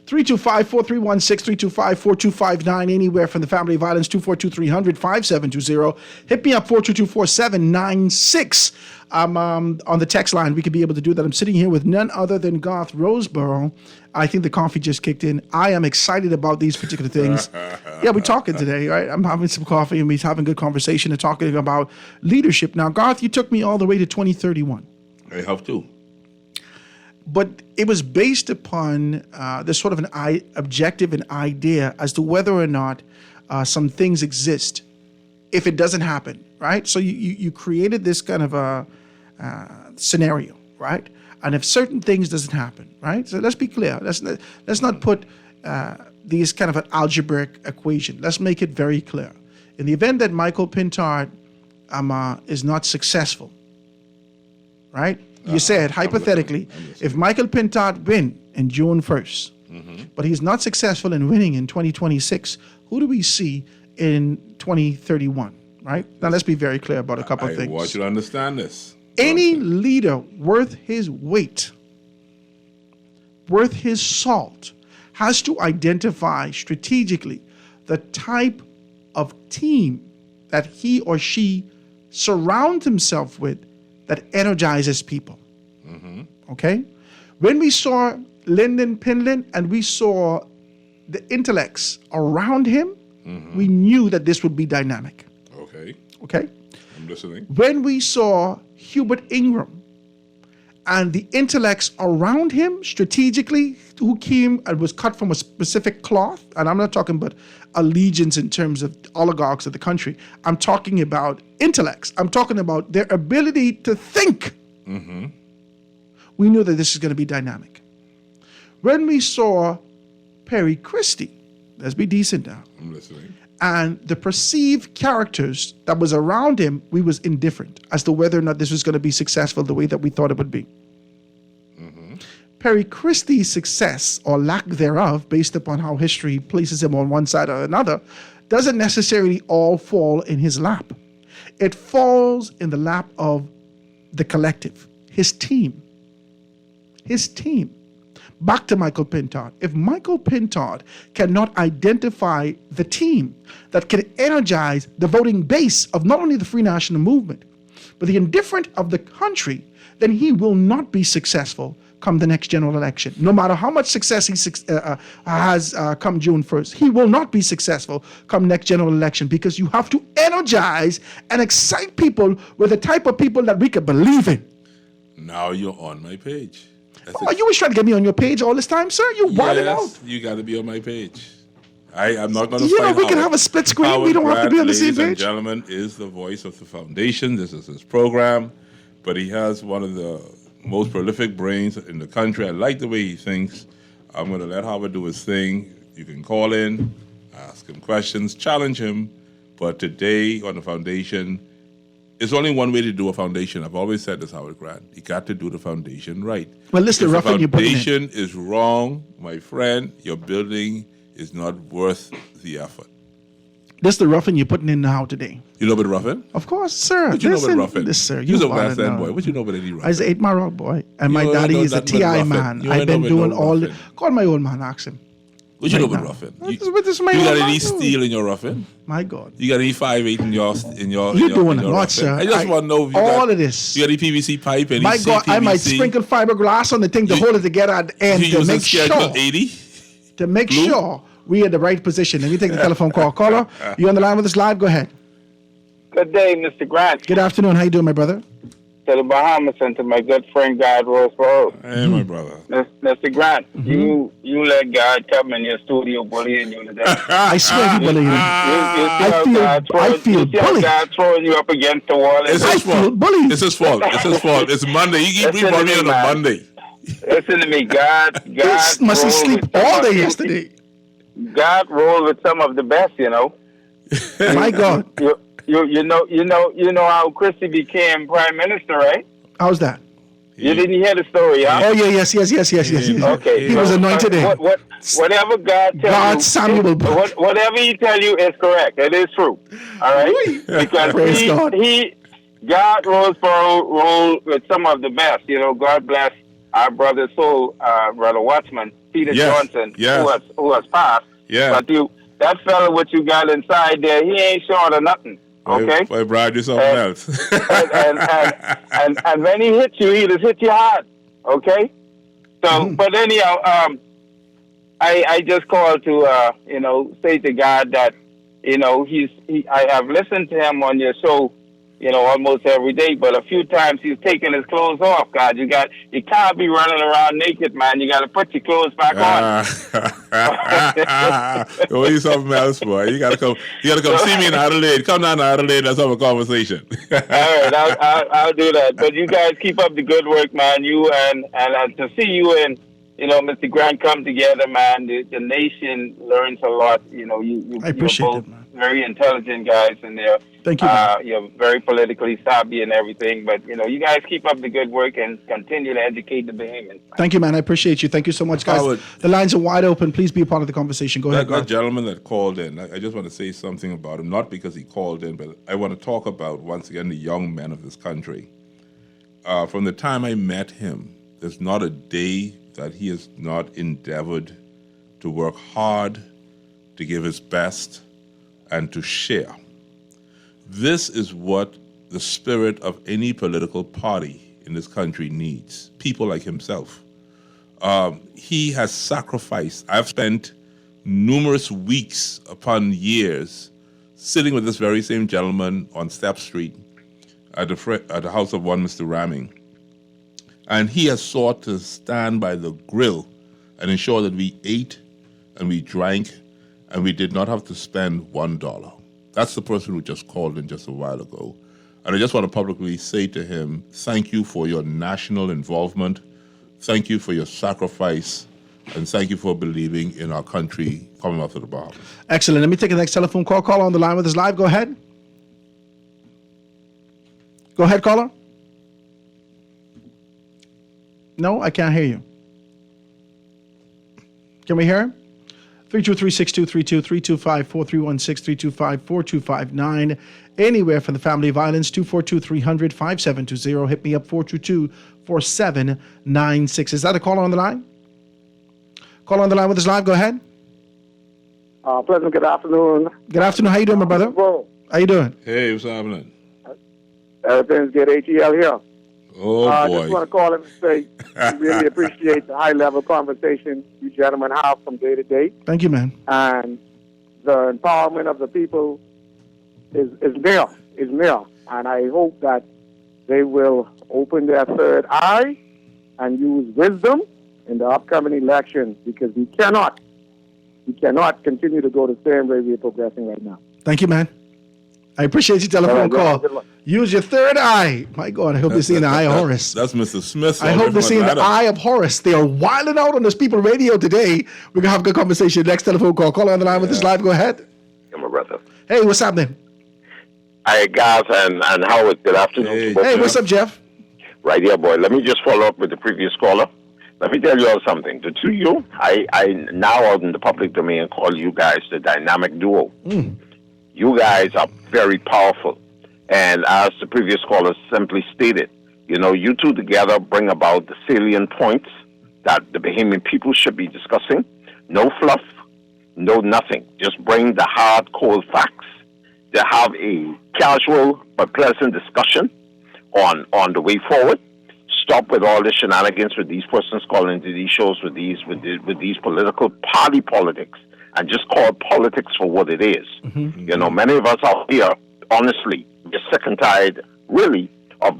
325-4316, 325-4259. Anywhere from the Family Violence. 242-300-5720. Hit me up, 422-4796. On the text line. We could be able to do that. I'm sitting here with none other than Garth Roseborough. I think the coffee just kicked in. I am excited about these particular things. Yeah, we're talking today, right? I'm having some coffee and we're having good conversation and talking about leadership. Now, Garth, you took me all the way to 2031. I have to. But it was based upon this sort of an objective and idea as to whether or not some things exist if it doesn't happen, right? So you created this kind of a scenario, right? And if certain things doesn't happen, right? So let's be clear. Let's not put these kind of an algebraic equation. Let's make it very clear. In the event that Michael Pintard is not successful, right? You said, hypothetically, if Michael Pintard win in June 1st, but he's not successful in winning in 2026, who do we see in 2031, right? Now, let's be very clear about a couple of things. I want you to understand this. Any leader worth his weight, worth his salt, has to identify strategically the type of team that he or she surrounds himself with that energizes people. Okay? When we saw Lyndon Pinland and we saw the intellects around him, we knew that this would be dynamic. Okay? I'm listening. When we saw Hubert Ingram and the intellects around him strategically who came and was cut from a specific cloth, and I'm not talking about allegiance in terms of oligarchs of the country. I'm talking about intellects. I'm talking about their ability to think. We knew that this is going to be dynamic. When we saw Perry Christie, let's be decent now. I'm listening. And the perceived characters that was around him, we was indifferent as to whether or not this was going to be successful the way that we thought it would be. Perry Christie's success or lack thereof, based upon how history places him on one side or another, doesn't necessarily all fall in his lap. It falls in the lap of the collective, his team. His team. Back to Michael Pintard. If Michael Pintard cannot identify the team that can energize the voting base of not only the Free National Movement, but the indifferent of the country, then he will not be successful come the next general election. No matter how much success he has come June 1st, he will not be successful come next general election because you have to energize and excite people with the type of people that we can believe in. Now you're on my page. You was trying to get me on your page all this time, sir? You wilding out. You got to be on my page. I'm not going to You fight know, we can Howard. have a split screen. Howard We don't have to be on the same Ladies and page. gentlemen, is the voice of the foundation. This is his program, but he has one of the most prolific brains in the country. I like the way he thinks. I'm going to let Howard do his thing. You can call in, ask him questions, challenge him. But today on the foundation, there's only one way to do a foundation. I've always said this, Howard Grant. You got to do the foundation right. Well, listen, if the roughing you're putting in. foundation is wrong, my friend, your building is not worth the effort. This is the roughing you're putting in now today. You know about Ruffin? Of course, sir. What you know Listen, about Ruffin? this, sir. You're a wanna West End know. boy. What you know about Eddie I Ruffin? was an 8 Mile Road boy, and my You daddy know is a nothing TI about Ruffin. man. You I've ain't been know doing about all. Ruffin. Call my old man, ask him. What you know Right about now. Ruffin? What is my You old got man any doing? steel in your Ruffin? My God. You got any 5.8 in your You're doing in a your lot, Ruffin? sir. I just want to know if you all got, of this. You got any PVC pipe? Any My God, I might CPVC? sprinkle fiberglass on the thing to hold it together at the end You to use a make Schedule sure. 80? To make Blue? sure we in the right position. Let me take the telephone call. Caller, you on the line with us live? Go ahead. Good day, Mr. Grant. Good afternoon. How you doing, my brother? To the Bahamas and to my good friend God Roseborough. Hey, my brother. Mr. Grant, you let God come in your studio bullying you today. I swear he bullied you. I feel bullied. God throwing you up against the wall. It's his fault. It's his fault. It's his fault. It's Monday. You keep Listen to rebutting me, me on a man. Monday. Listen to me. God Must he rolled sleep with some all of day the- yesterday? God rolled with some of the best, you know. My God. You know how Christie became prime minister, right? How's that? You didn't hear the story, huh? Oh, yeah, yes. Okay. He was anointed in. Whatever God tells God you, Samuel. whatever He tell you is correct. It is true. All right? Because Praise God. he God roll with some of the best. You know, God bless our brother soul, Brother Watchman, Peter Johnson, who has passed. Yeah. But that fella, what you got inside there, he ain't short of nothing. Okay? Boy, Brad, do something else. and when he hits you, he just hit you hard. Okay? So, but anyhow, I just called to, say to God that, I have listened to him on your show, almost every day, but a few times he's taking his clothes off. God, you can't be running around naked, man. You got to put your clothes back on. Go eat something else, boy. You gotta come see me in Adelaide. Come down to Adelaide. Let's have a conversation. All right, I'll do that. But you guys keep up the good work, man. You and to see you and Mr. Grant come together, man. The nation learns a lot. I appreciate you're both it, man. very intelligent guys, and Thank you. you're very politically savvy and everything. But you guys keep up the good work and continue to educate the Bahamians. Thank you, man. I appreciate you. Thank you so much, guys. Howard, the lines are wide open. Please be a part of the conversation. Go ahead, that Garth. gentleman that called in, I just want to say something about him, not because he called in, but I want to talk about, once again, the young men of this country. From the time I met him, there's not a day that he has not endeavored to work hard, to give his best, and to share. This is what the spirit of any political party in this country needs. People like himself. He has sacrificed. I've spent numerous weeks upon years sitting with this very same gentleman on Step Street at the house of one Mr. Ramming. And he has sought to stand by the grill and ensure that we ate and we drank and we did not have to spend $1. That's the person who just called in just a while ago. And I just want to publicly say to him, thank you for your national involvement. Thank you for your sacrifice. And thank you for believing in our country, Commonwealth of the Bahamas. Excellent. Let me take the next telephone call. Caller on the line with us live. Go ahead. Go ahead, caller. No, I can't hear you. Can we hear him? 323-6232, 325-4316, 325-4259. Anywhere from the family of islands, 242-300-5720. Hit me up, 422-4796. Is that a caller on the line? Caller on the line with us live. Go ahead. Pleasant good afternoon. Good afternoon. How you doing, my brother? How you doing? Hey, what's happening? Everything's good. ATL here. Oh, I boy. just want to call and say we really appreciate the high-level conversation you gentlemen have from day to day. Thank you, man. And the empowerment of the people is near. And I hope that they will open their third eye and use wisdom in the upcoming election, because we cannot continue to go the same way we're progressing right now. Thank you, man. I appreciate your telephone call. Use your third eye. My God, I hope they're seeing the eye of Horus. That's Mr. Smith. I hope they're seeing the eye of Horus. They are wilding out on this People Radio today. We're going to have a good conversation. Next telephone call. Call on the line with us live. Go ahead. Yeah, my brother. Hey, what's happening? Hi, guys, and Howard. Good afternoon. Hey, what's up, Jeff? Right here, boy. Let me just follow up with the previous caller. Let me tell you all something. To you, I now out in the public domain call you guys the dynamic duo. You guys are very powerful. And as the previous caller simply stated, you two together bring about the salient points that the Bahamian people should be discussing. No fluff, no nothing. Just bring the hard, cold facts to have a casual but pleasant discussion on the way forward. Stop with all the shenanigans with these persons calling into these shows with these political party politics, and just call politics for what it is. Many of us out here, honestly, we're sick and tired, really, of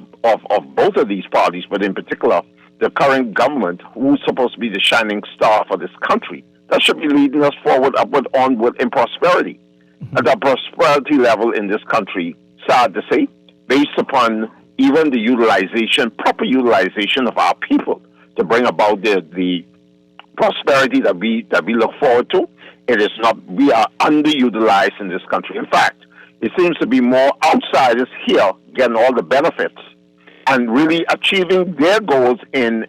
both of these parties, but in particular, the current government, who's supposed to be the shining star for this country, that should be leading us forward, upward, onward in prosperity. At the prosperity level in this country, sad to say, based upon even the proper utilization of our people to bring about the prosperity that we look forward to, we are underutilized in this country. In fact, it seems to be more outsiders here getting all the benefits and really achieving their goals in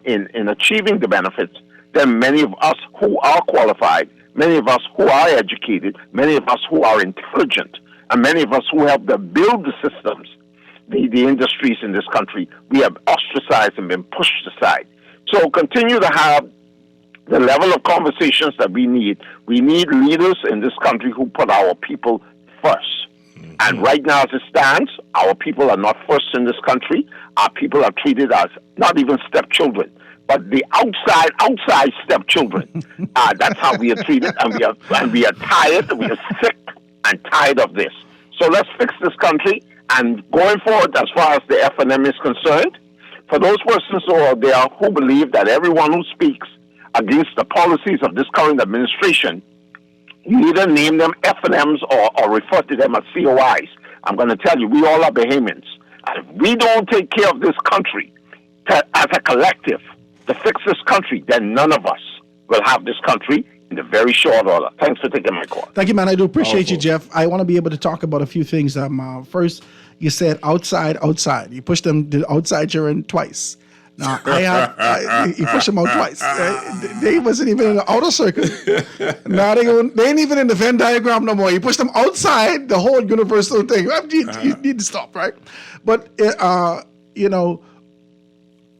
achieving the benefits than many of us who are qualified, many of us who are educated, many of us who are intelligent, and many of us who help to build the systems the industries in this country. We have ostracized and been pushed aside. So continue to have the level of conversations that we need. We need leaders in this country who put our people first. And right now, as it stands, our people are not first in this country. Our people are treated as not even stepchildren, but the outside stepchildren. That's how we are treated, and we are tired. We are sick and tired of this. So let's fix this country. And going forward, as far as the FNM is concerned, for those persons who are there who believe that everyone who speaks against the policies of this current administration, you either name them FNMs or refer to them as COIs. I'm going to tell you, we all are Bahamians. And if we don't take care of this country as a collective to fix this country, then none of us will have this country in a very short order. Thanks for taking my call. Thank you, man. I do appreciate you, Jeff. I want to be able to talk about a few things. First, you said outside. You pushed them to outside children twice. Now, you pushed them out twice. They wasn't even in the outer circle. Now they ain't even in the Venn diagram no more. You pushed them outside the whole universal thing. You need to stop, right? But,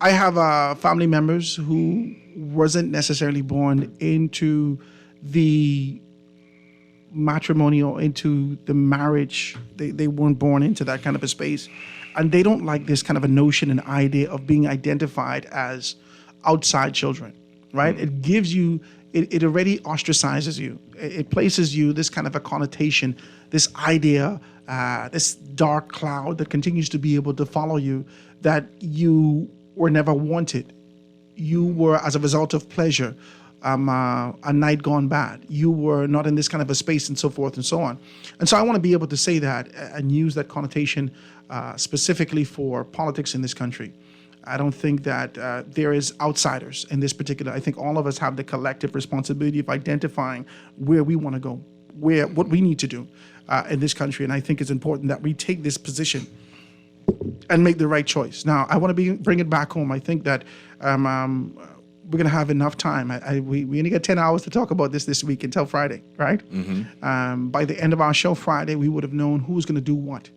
I have family members who wasn't necessarily born into the matrimony or into the marriage. They weren't born into that kind of a space. And they don't like this kind of a notion and idea of being identified as outside children, right? It gives you, it already ostracizes you. It places you this kind of a connotation, this idea, this dark cloud that continues to be able to follow you, that you were never wanted. You were, as a result of pleasure, a night gone bad. You were not in this kind of a space, and so forth and so on. And so I want to be able to say that and use that connotation specifically for politics in this country. I don't think that there is outsiders in this particular. I think all of us have the collective responsibility of identifying where we want to go, what we need to do in this country. And I think it's important that we take this position and make the right choice. Now, I want to bring it back home. I think that we're going to have enough time. We only get 10 hours to talk about this week until Friday, right? Mm-hmm. By the end of our show Friday, we would have known who's going to do what.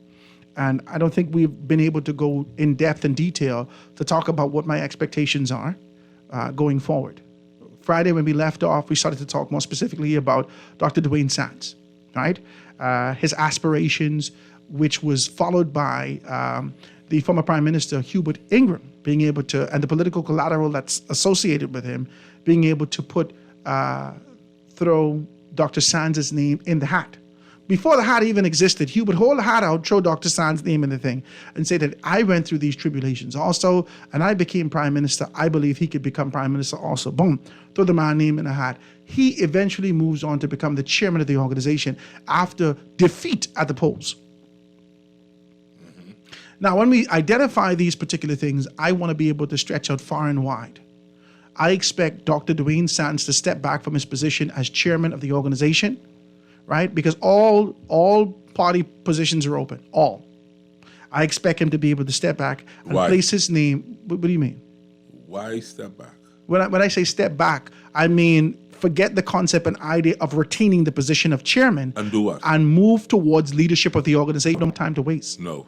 And I don't think we've been able to go in depth and detail to talk about what my expectations are going forward. Friday, when we left off, we started to talk more specifically about Dr. Dwayne Sands, right? His aspirations, which was followed by the former Prime Minister, Hubert Ingram, being able to, and the political collateral that's associated with him, being able to throw Dr. Sands' name in the hat. Before the hat even existed, Hubert hold the hat out, throw Dr. Sands' name in the thing, and say that I went through these tribulations also, and I became Prime Minister. I believe he could become Prime Minister also. Boom, throw the man's name in the hat. He eventually moves on to become the chairman of the organization after defeat at the polls. Now, when we identify these particular things, I want to be able to stretch out far and wide. I expect Dr. Dwayne Sands to step back from his position as chairman of the organization, right? Because all party positions are open, all. I expect him to be able to step back and place his name. What do you mean? Why step back? When I say step back, I mean forget the concept and idea of retaining the position of chairman. And do what? And move towards leadership of the organization. No time to waste. No.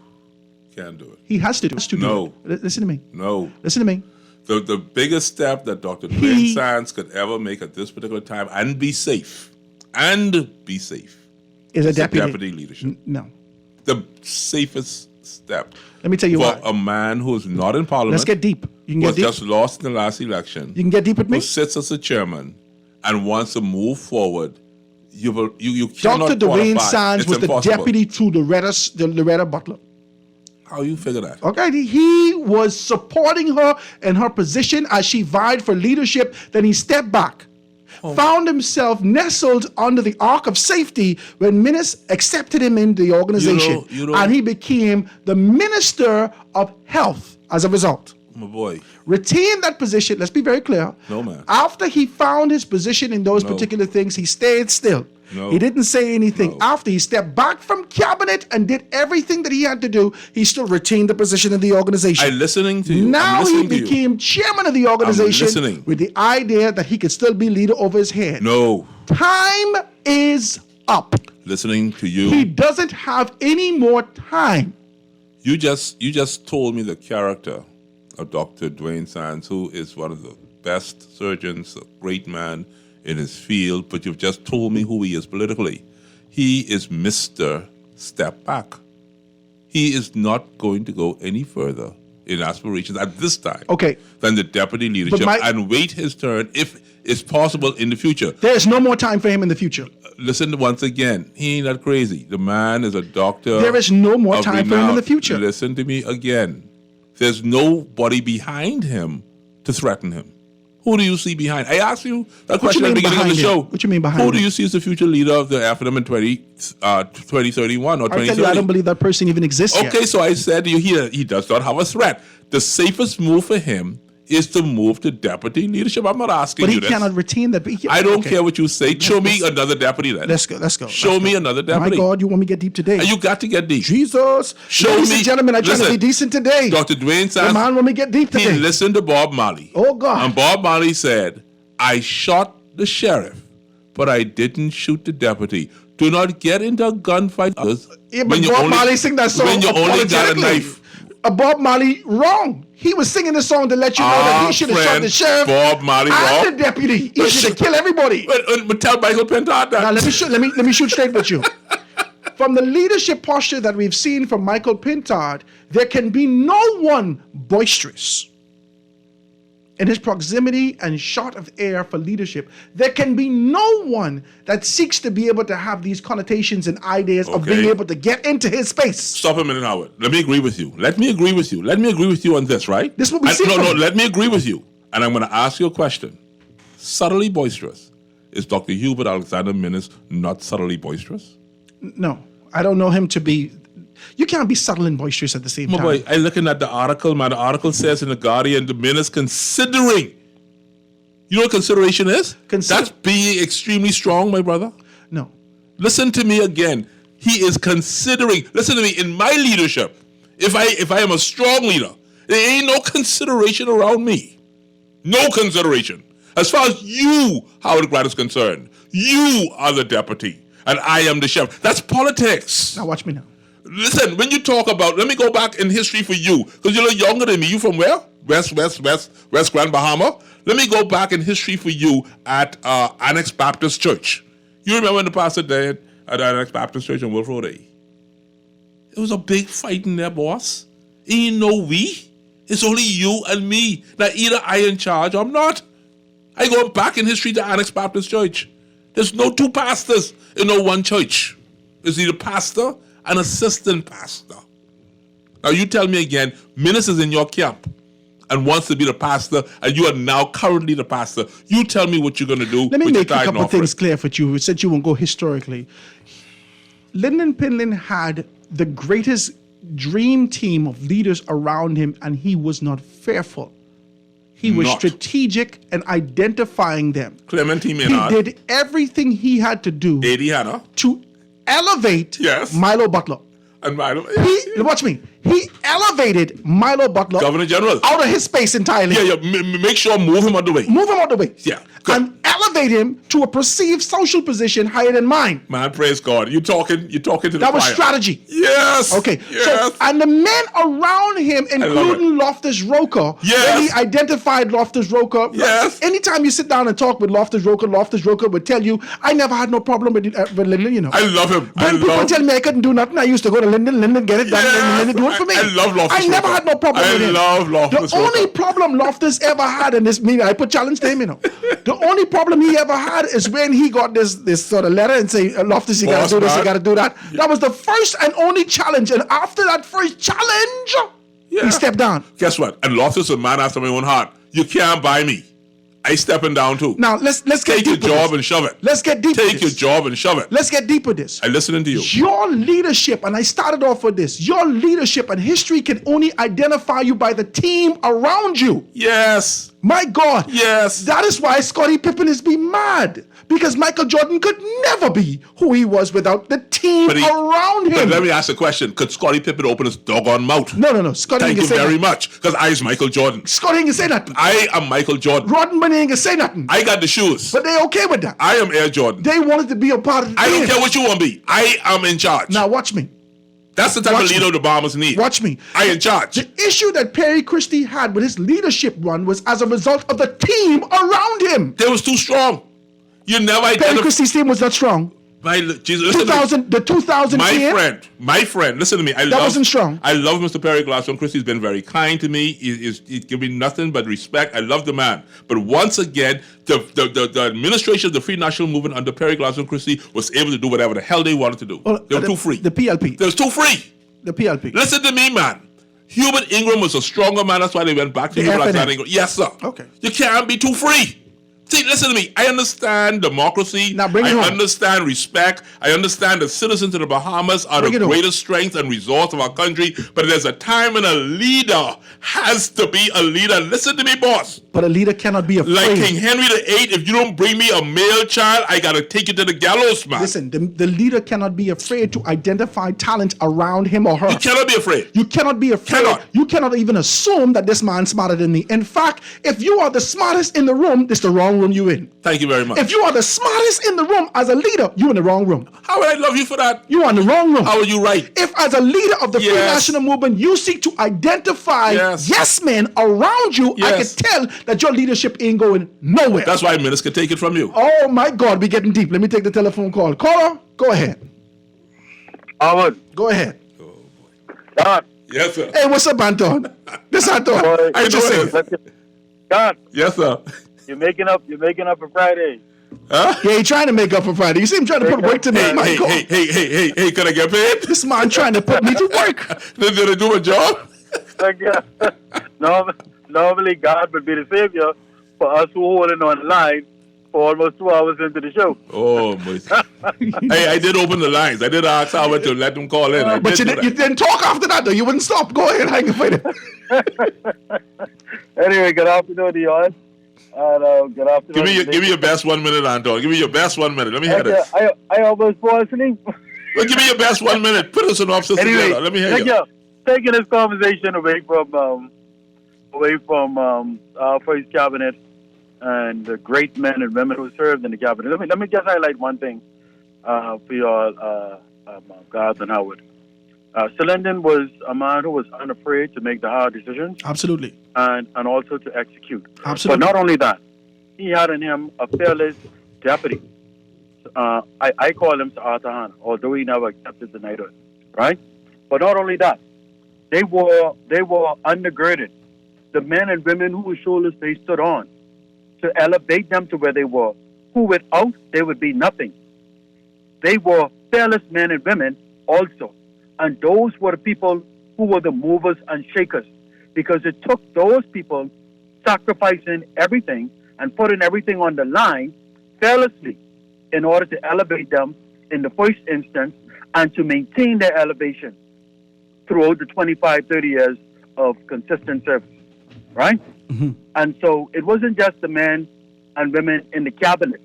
Can't do it. He has to do it. No. Listen to me. No. Listen to me. The biggest step that Dr. Dwayne Sands could ever make at this particular time and be safe is a deputy leadership. No. The safest step. Let me tell you for a man who is not in parliament. Let's get deep. You can get deep. Just lost in the last election. You can get deep with me. Who sits as a chairman and wants to move forward. You Dr. Dwayne Sands was the deputy to Loretta Butler. How you figure that? Okay, he was supporting her in her position as she vied for leadership. Then he stepped back, found himself nestled under the ark of safety when Minis accepted him in the organization, and he became the Minister of Health as a result. My boy. Retained that position. Let's be very clear. No, man. After he found his position in those particular things, he stayed still. No. He didn't say anything. After he stepped back from cabinet and did everything that he had to do, he still retained the position in the organization. I'm listening to you. Now he became chairman of the organization with the idea that he could still be leader over his head. No. Time is up. Listening to you. He doesn't have any more time. You just told me the character of Dr. Dwayne Sands, who is one of the best surgeons, a great man in his field, but you've just told me who he is politically. He is Mr. Step Back. He is not going to go any further in aspirations at this time than the deputy leadership and wait his turn if it's possible in the future. There's no more time for him in the future. Listen once again. He ain't that crazy. The man is a doctor. There is no more time for him in the future. Listen to me again. There's nobody behind him to threaten him. Who do you see behind? I asked you that question at the beginning of the show. What you mean behind Who do you see as the future leader of the FNM in 2031 or 2030? I don't believe that person even exists yet. Okay, so I said to you, he does not have a threat. The safest move for him is to move to deputy leadership. I'm not asking but you this. But he cannot retain that. I don't care what you say. Show me another deputy then. Let's go. Show me another deputy. My God, you want me to get deep today? And you got to get deep. Jesus. Show Ladies me. and gentlemen, I'm trying to be decent today. Dr. Dwayne Sands. The man want me to get deep today. He listened to Bob Marley. Oh, God. And Bob Marley said, I shot the sheriff, but I didn't shoot the deputy. Do not get into a gunfight. Yeah, but Bob Marley sing that song when you only got a knife. Bob Marley wrong. He was singing the song to let you know that he should have shot the sheriff Bob Marley and wrong. the deputy. He should have killed everybody. But tell Michael Pintard that. Now let me shoot straight with you. From the leadership posture that we've seen from Michael Pintard, there can be no one boisterous in his proximity and shot of air for leadership. There can be no one that seeks to be able to have these connotations and ideas of being able to get into his space. Stop a minute, Howard. Let me agree with you. Let me agree with you on this, right? This will be No, let me agree with you. And I'm going to ask you a question. Subtly boisterous. Is Dr. Hubert Alexander Minnis not subtly boisterous? No, I don't know him to be. You can't be subtle and boisterous at the same time. Boy, I'm looking at the article, man. The article says in the Guardian, the Minnis considering. You know what consideration is? That's being extremely strong, my brother. No. Listen to me again. He is considering. Listen to me. In my leadership, if I am a strong leader, there ain't no consideration around me. No consideration. As far as you, Howard Grant, is concerned, you are the deputy and I am the sheriff. That's politics. Now watch me now. Listen, when you talk about, let me go back in history for you, because you're a little younger than me. You from where? West Grand Bahama. Let me go back in history for you at Annex Baptist Church. You remember when the pastor died at Annex Baptist Church on Wolf Road A? It was a big fight in there, boss. Ain't no we. It's only you and me. Now either I in charge or I'm not. I go back in history to Annex Baptist Church. There's no two pastors in no one church. There's either pastor and assistant pastor. Now you tell me again, Minnis is in your camp and wants to be the pastor, and you are now currently the pastor. You tell me what you're going to do. Let me make a couple of things clear for you, since you won't go historically. Lyndon Pinlin had the greatest dream team of leaders around him, and he was not fearful. He was strategic in identifying them. Clementine Maynard. He did everything he had to do to elevate Milo Butler. And Milo, watch me. He elevated Milo Butler, Governor General, out of his space entirely. Make sure move him out the way. Move him out the way. Yeah. And elevate him to a perceived social position higher than mine. Man, praise God. You're talking to the That was choir. strategy. Yes. Okay. Yes. So, and the men around him, including Loftus Roker, when he identified Loftus Roker. Yes. Anytime you sit down and talk with Loftus Roker would tell you, I never had no problem with Lyndon, you know. I love him. When people tell me I couldn't do nothing, I used to go to Lyndon, get it done, Lyndon do it for me. I love Loftus. I never had no problem with him. I love Loftus. The only problem Loftus ever had in this meeting, I put challenge to him, you know. The only problem he ever had is when he got this sort of letter and say, Loftus, you gotta do this, you gotta do that. That was the first and only challenge. And after that first challenge, he stepped down. Guess what? And Loftus is a man after my own heart. You can't buy me. I stepping down too. Now let's get take your deep with job this. and shove it. Let's get deep. Take your job and shove it. Let's get deep with this. I'm listening to you. Your leadership, and I started off with this. Your leadership and history can only identify you by the team around you. Yes. My God. Yes. That is why Scottie Pippen is be mad. Because Michael Jordan could never be who he was without the team around him. But let me ask a question. Could Scottie Pippen open his doggone mouth? No. Scottie Thank you very much. Because I is Michael Jordan. Scottie ain't gonna say nothing. I am Michael Jordan. Rodman ain't gonna say nothing. I got the shoes. But they okay with that. I am Air Jordan. They wanted to be a part of the I team. don't care what you want to be. I am in charge. Now watch me. That's the type of leader the Bahamas need. Watch me. I in charge. The issue that Perry Christie had with his leadership run was as a result of the team around him. They was too strong. You never Perry Christie's team was not strong. Jesus, 2000 team. My friend, listen to me. Wasn't strong. I love Mr. Perry Glasgow. Christie's been very kind to me. He's given me nothing but respect. I love the man. But once again, the administration of the Free National Movement under Perry Glasgow Christie was able to do whatever the hell they wanted to do. They were too free. The PLP. They was too free. The PLP. Listen to me, man. Hubert Ingram was a stronger man. That's why they went back to Hubert Alexander Ingram. Yes, sir. Okay. You can't be too free. See, listen to me. I understand democracy. Now bring it home. I understand respect. I understand the citizens of the Bahamas are the greatest strength and resource of our country. But there's a time when a leader has to be a leader. Listen to me, boss. But a leader cannot be afraid. Like King Henry VIII, if you don't bring me a male child, I got to take you to the gallows, man. Listen, the leader cannot be afraid to identify talent around him or her. You cannot be afraid. You cannot be afraid. You cannot even assume that this man's smarter than me. In fact, if you are the smartest in the room, it's the wrong room you in. Thank you very much. If you are the smartest in the room as a leader, you're in the wrong room. How would I love you for that? You are in the wrong room. How are you right? If as a leader of the Free National Movement, you seek to identify yes men around you, I can tell that your leadership ain't going nowhere. That's why ministers can take it from you. Oh my God, we're getting deep. Let me take the telephone call. Caller, go ahead. Howard. Go ahead. God. Yes, sir. Hey, what's up, Anton? This Anton. How you doing? God. Yes, sir. You're making up for Friday. Huh? Yeah, he trying to make up for Friday. You see him trying to put work to me. Hey, can I get paid? This man trying to put me to work. Did I do my job? Normally, God would be the savior for us who holding on the line for almost 2 hours into the show. Oh, boy. Hey, I did open the lines. I did ask Howard to let them call in. But you didn't talk after that, though. You wouldn't stop. Go ahead. I can fight it. Anyway, good afternoon to you all. Good afternoon. Give me your best 1 minute, Anton. Give me your best 1 minute. Let me hear this. I almost fall asleep. Well, give me your best 1 minute. Put us in offices together. Let me hear you. Taking this conversation away from our first cabinet and the great men and women who served in the cabinet. Let me just highlight one thing for you all, Garth and Howard. Sir Lyndon was a man who was unafraid to make the hard decisions. Absolutely. And also to execute. Absolutely. But not only that, he had in him a fearless deputy. I call him Sir Arthur Hanna, although he never accepted the knighthood. Right? But not only that, they were undergirded. The men and women whose shoulders they stood on to elevate them to where they were, who without they would be nothing. They were fearless men and women also. And those were the people who were the movers and shakers, because it took those people sacrificing everything and putting everything on the line fearlessly in order to elevate them in the first instance and to maintain their elevation throughout the 25, 30 years of consistent service, right? Mm-hmm. And so it wasn't just the men and women in the cabinet,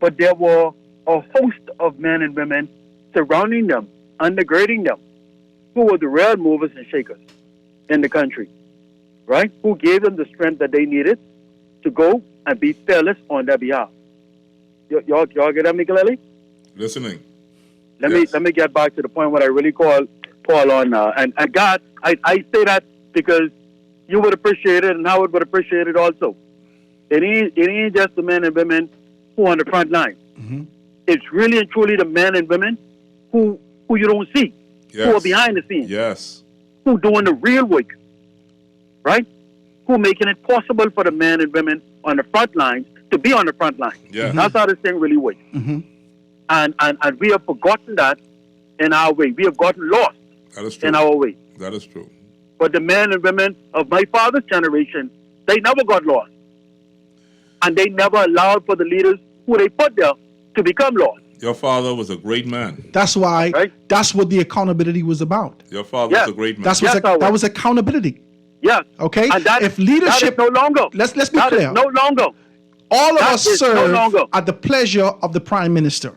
but there were a host of men and women surrounding them, undergirding them, who were the real movers and shakers in the country, right? Who gave them the strength that they needed to go and be fearless on their behalf. Y'all get that, Mikelele? Listening. Let me get back to the point where I really call Paul on. And God, I say that because you would appreciate it and Howard would appreciate it also. It ain't just the men and women who are on the front line. Mm-hmm. It's really and truly the men and women who you don't see, who are behind the scenes, who doing the real work, right? Who making it possible for the men and women on the front lines to be on the front line. Yeah. That's how this thing really works. Mm-hmm. And we have forgotten that in our way. We have gotten lost in our way. That is true. But the men and women of my father's generation, they never got lost. And they never allowed for the leaders who they put there to become lost. Your father was a great man. That's why. That's what the accountability was about. Your father was a great man. That was accountability. Yes. Okay. And that, if leadership that is no longer. Let's be clear. No longer. All of us serve no at the pleasure of the prime minister.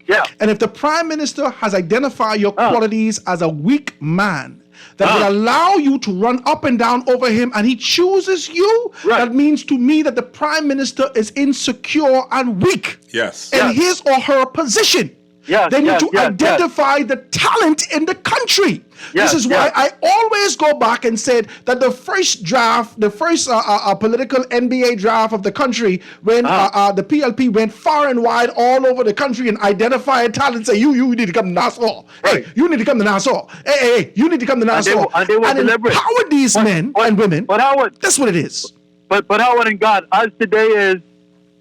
Yeah. And if the prime minister has identified your qualities as a weak man that will allow you to run up and down over him and he chooses you, that means to me that the prime minister is insecure and weak in his or her position. Yes, they need yes, to yes, identify the talent in the country. Yes, this is why yes. I always go back and said that the first draft, the first political NBA draft of the country, when the PLP went far and wide all over the country and identified talent, say, you need to come to Nassau. Right. Hey, you need to come to Nassau. Hey, you need to come to Nassau. And they were deliberate. Empower these men and women. But Howard, that's what it is. But Howard and God, as today is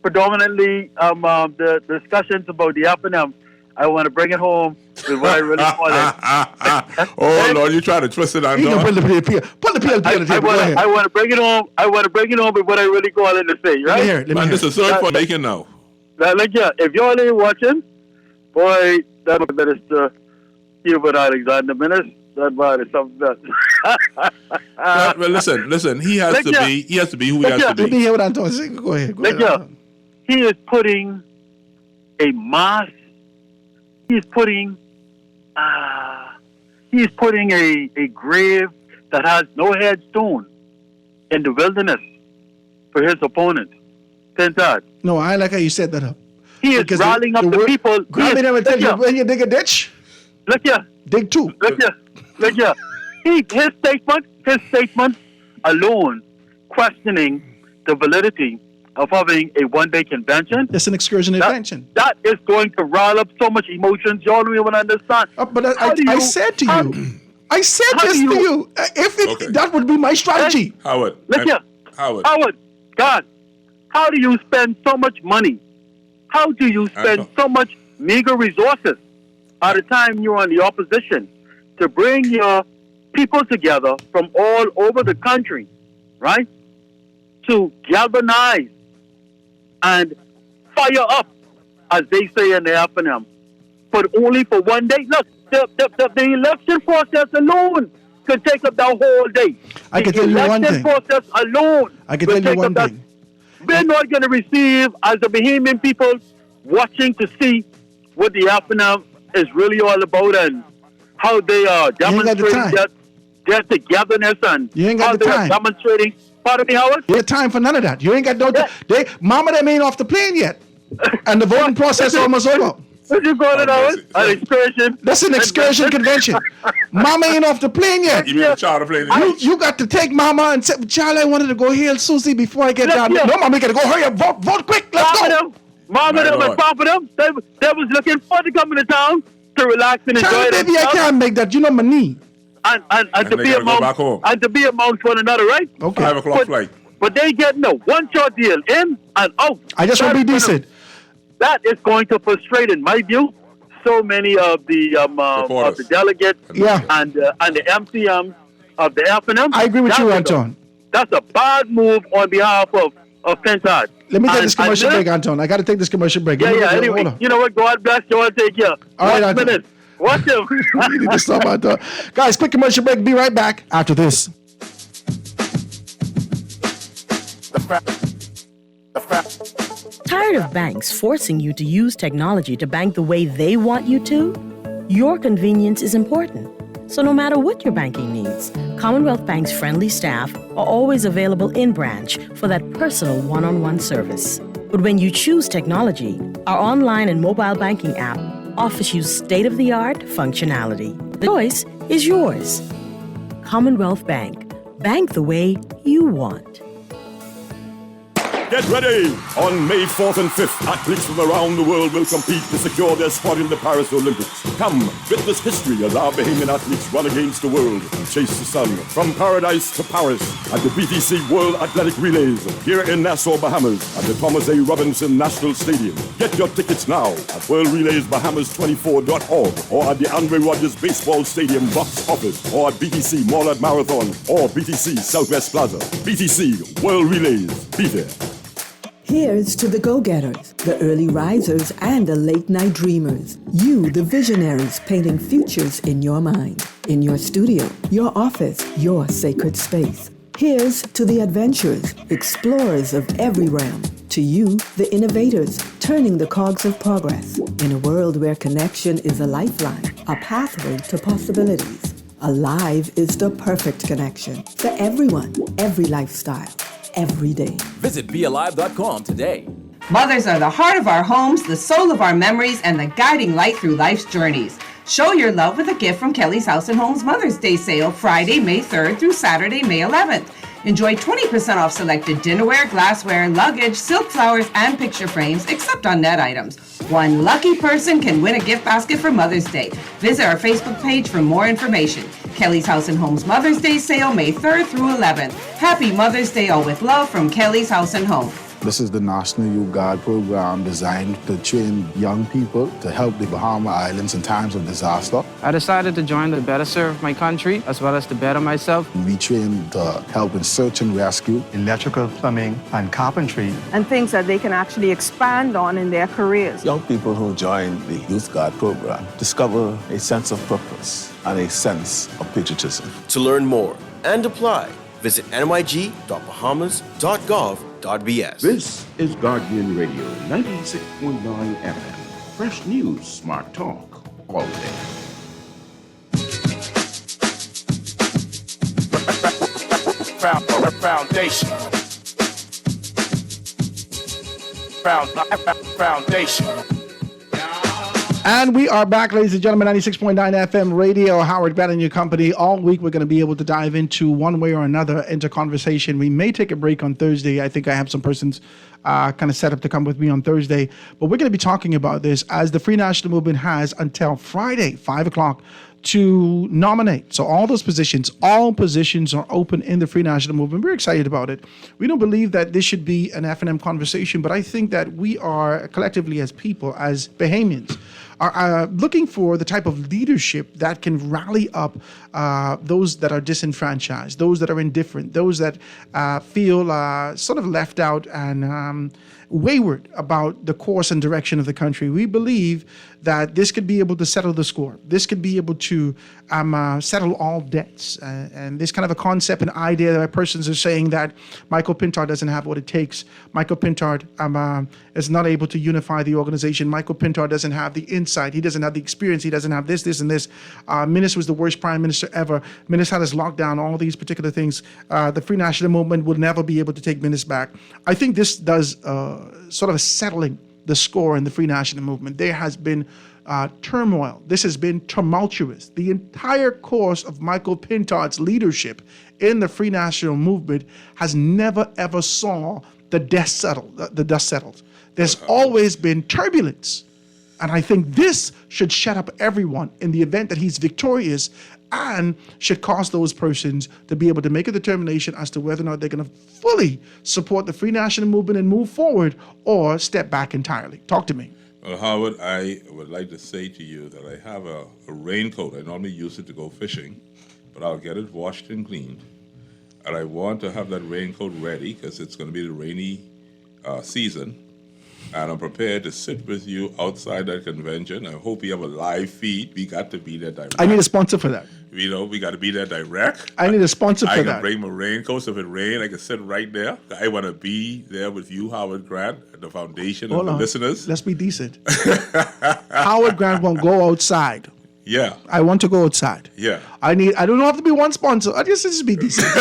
predominantly the discussions about the F&M, I want to bring it home with what I really call it. Oh Lord, you try to twist it on. Put the PLP on the table. I want to bring it home. I want to bring it home with what I really call it to say, right? Let me hear it. This is third for making now. Like, yeah, if y'all ain't watching, boy, that Minister Hubert Alexander, that man is something else. Well, listen. He has to be. He has to be who he has to be. Let me hear what I'm talking. Go ahead. He is putting a mass. He's putting a grave that has no headstone in the wilderness for his opponent. Tentad. No, I like how you set that up. He is rallying up the people. Grab it and tell you when you dig a ditch. Look here. Dig two. Look here. His statement alone, questioning the validity of having a one-day convention. It's an excursion convention. That is going to rile up so much emotions. You all don't even understand. But I said to you, I said this to you. That would be my strategy. Howard. Look here. Howard. God, how do you spend so much money? How do you spend so much meager resources at a time you're on the opposition to bring your people together from all over the country, right? To galvanize and fire up, as they say in the F&M, but only for one day. Look, the election process alone could take up the whole day. I can tell you one thing. The election process alone. I can tell you one thing. We're not going to receive, as the Bahamian people, watching to see what the F&M is really all about and how they are demonstrating their togetherness and how they are demonstrating. Pardon me, Howard? You ain't time for none of that. You ain't got no Mama, them ain't off the plane yet. And the voting process almost over. What you call it, Howard? An excursion? That's an excursion convention. Mama ain't off the plane yet. You mean the child plane? You got to take Mama and say, child, I wanted to go hail Susie before I get down there. No, Mama, you got to go hurry up. Vote quick. Let's go. Mama them and Papa them, they was looking forward to coming to town to relax and enjoy themselves. Baby, I can't make that. You know my knee. And to be amongst one another, right? Okay. 5 o'clock flight. But they getting a one-shot deal in and out. I just want to be decent. That is going to frustrate, in my view, so many of the delegates and the MCMs of the F&M. I agree with you, Anton. That's a bad move on behalf of Pentad. Let me take this commercial break, Anton. I got to take this commercial break. Anyway, you know what? God bless you all. Take care. All right, Anton. 1 minute. Watch him. You need to stop, Anton. Guys, quick commercial break. Be right back after this. Tired of banks forcing you to use technology to bank the way they want you to? Your convenience is important. So no matter what your banking needs, Commonwealth Bank's friendly staff are always available in branch for that personal one-on-one service. But when you choose technology, our online and mobile banking app offers you state-of-the-art functionality. The choice is yours. Commonwealth Bank. Bank the way you want. Get ready! On May 4th and 5th, athletes from around the world will compete to secure their spot in the Paris Olympics. Come, witness history as our Bahamian athletes run against the world and chase the sun. From paradise to Paris at the BTC World Athletic Relays here in Nassau, Bahamas at the Thomas A. Robinson National Stadium. Get your tickets now at worldrelaysbahamas24.org or at the Andre Rogers Baseball Stadium box office or at BTC Moreland Marathon or BTC Southwest Plaza. BTC World Relays. Be there. Here's to the go-getters, the early risers, and the late-night dreamers. You, the visionaries, painting futures in your mind, in your studio, your office, your sacred space. Here's to the adventurers, explorers of every realm. To you, the innovators, turning the cogs of progress. In a world where connection is a lifeline, a pathway to possibilities. Alive is the perfect connection for everyone, every lifestyle. Every day. Visit BeAlive.com today. Mothers are the heart of our homes, the soul of our memories, and the guiding light through life's journeys. Show your love with a gift from Kelly's House and Home's Mother's Day sale, Friday, May 3rd through Saturday, May 11th. Enjoy 20% off selected dinnerware, glassware, luggage, silk flowers, and picture frames, except on net items. One lucky person can win a gift basket for Mother's Day. Visit our Facebook page for more information. Kelly's House and Home's Mother's Day sale, May 3rd through 11th. Happy Mother's Day, all with love from Kelly's House and Home. This is the National Youth Guard program designed to train young people to help the Bahama Islands in times of disaster. I decided to join to better serve my country as well as to better myself. We train to help in search and rescue, electrical, plumbing, and carpentry. And things that they can actually expand on in their careers. Young people who join the Youth Guard program discover a sense of purpose and a sense of patriotism. To learn more and apply, visit nyg.bahamas.gov.bs. This is Guardian Radio 96.9 FM. Fresh news, smart talk, all day. Foundation. Foundation. And we are back, ladies and gentlemen, 96.9 FM radio, Howard Grant and your company. All week, we're going to be able to dive into one way or another into conversation. We may take a break on Thursday. I think I have some persons kind of set up to come with me on Thursday. But we're going to be talking about this as the Free National Movement has until Friday, 5 o'clock, to nominate. So all positions are open in the Free National Movement. We're excited about it. We don't believe that this should be an F&M conversation, but I think that we are collectively as people, as Bahamians, are looking for the type of leadership that can rally up those that are disenfranchised, those that are indifferent, those that feel sort of left out and wayward about the course and direction of the country. We believe that this could be able to settle the score. This could be able to settle all debts. And this kind of a concept and idea that persons are saying that Michael Pintard doesn't have what it takes. Michael Pintard is not able to unify the organization. Michael Pintard doesn't have the insight. He doesn't have the experience. He doesn't have this, and this. Minnis was the worst prime minister ever. Minnis had us locked down, all these particular things. The Free National Movement will never be able to take Minnis back. I think this does sort of settling the score in the Free National Movement. There has been turmoil. This has been tumultuous. The entire course of Michael Pintard's leadership in the Free National Movement has never ever saw the dust settled. There's always been turbulence. And I think this should shut up everyone in the event that he's victorious and should cause those persons to be able to make a determination as to whether or not they're going to fully support the Free National Movement and move forward or step back entirely. Talk to me. Well, Howard, I would like to say to you that I have a raincoat. I normally use it to go fishing, but I'll get it washed and cleaned. And I want to have that raincoat ready because it's going to be the rainy season. And I'm prepared to sit with you outside that convention. I hope you have a live feed. We got to be there direct. I need a sponsor for that. You know, we got to be there direct. I need a sponsor for that. I can bring my raincoat. So if it rains, I can sit right there. I want to be there with you, Howard Grant, at the foundation, and the listeners. Let's be decent. Howard Grant won't go outside. Yeah. I want to go outside. Yeah. I don't have to be one sponsor. I just be decent.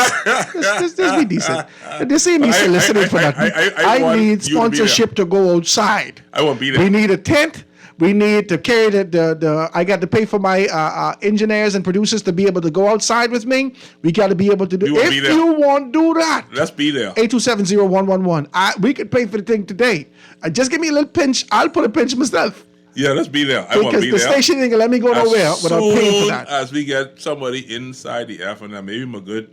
just be decent. This ain't me soliciting for that. I need sponsorship to go outside. I won't be there. We need a tent. We need to carry the I got to pay for my engineers and producers to be able to go outside with me. We got to be able to do. If you want to do that, let's be there. 827-0111. We could pay for the thing today. Just give me a little pinch. I'll put a pinch myself. Yeah, let's be there. I want to be there. Because the station ain't gonna let me go nowhere without paying for that. As we get somebody inside the FNM, maybe my good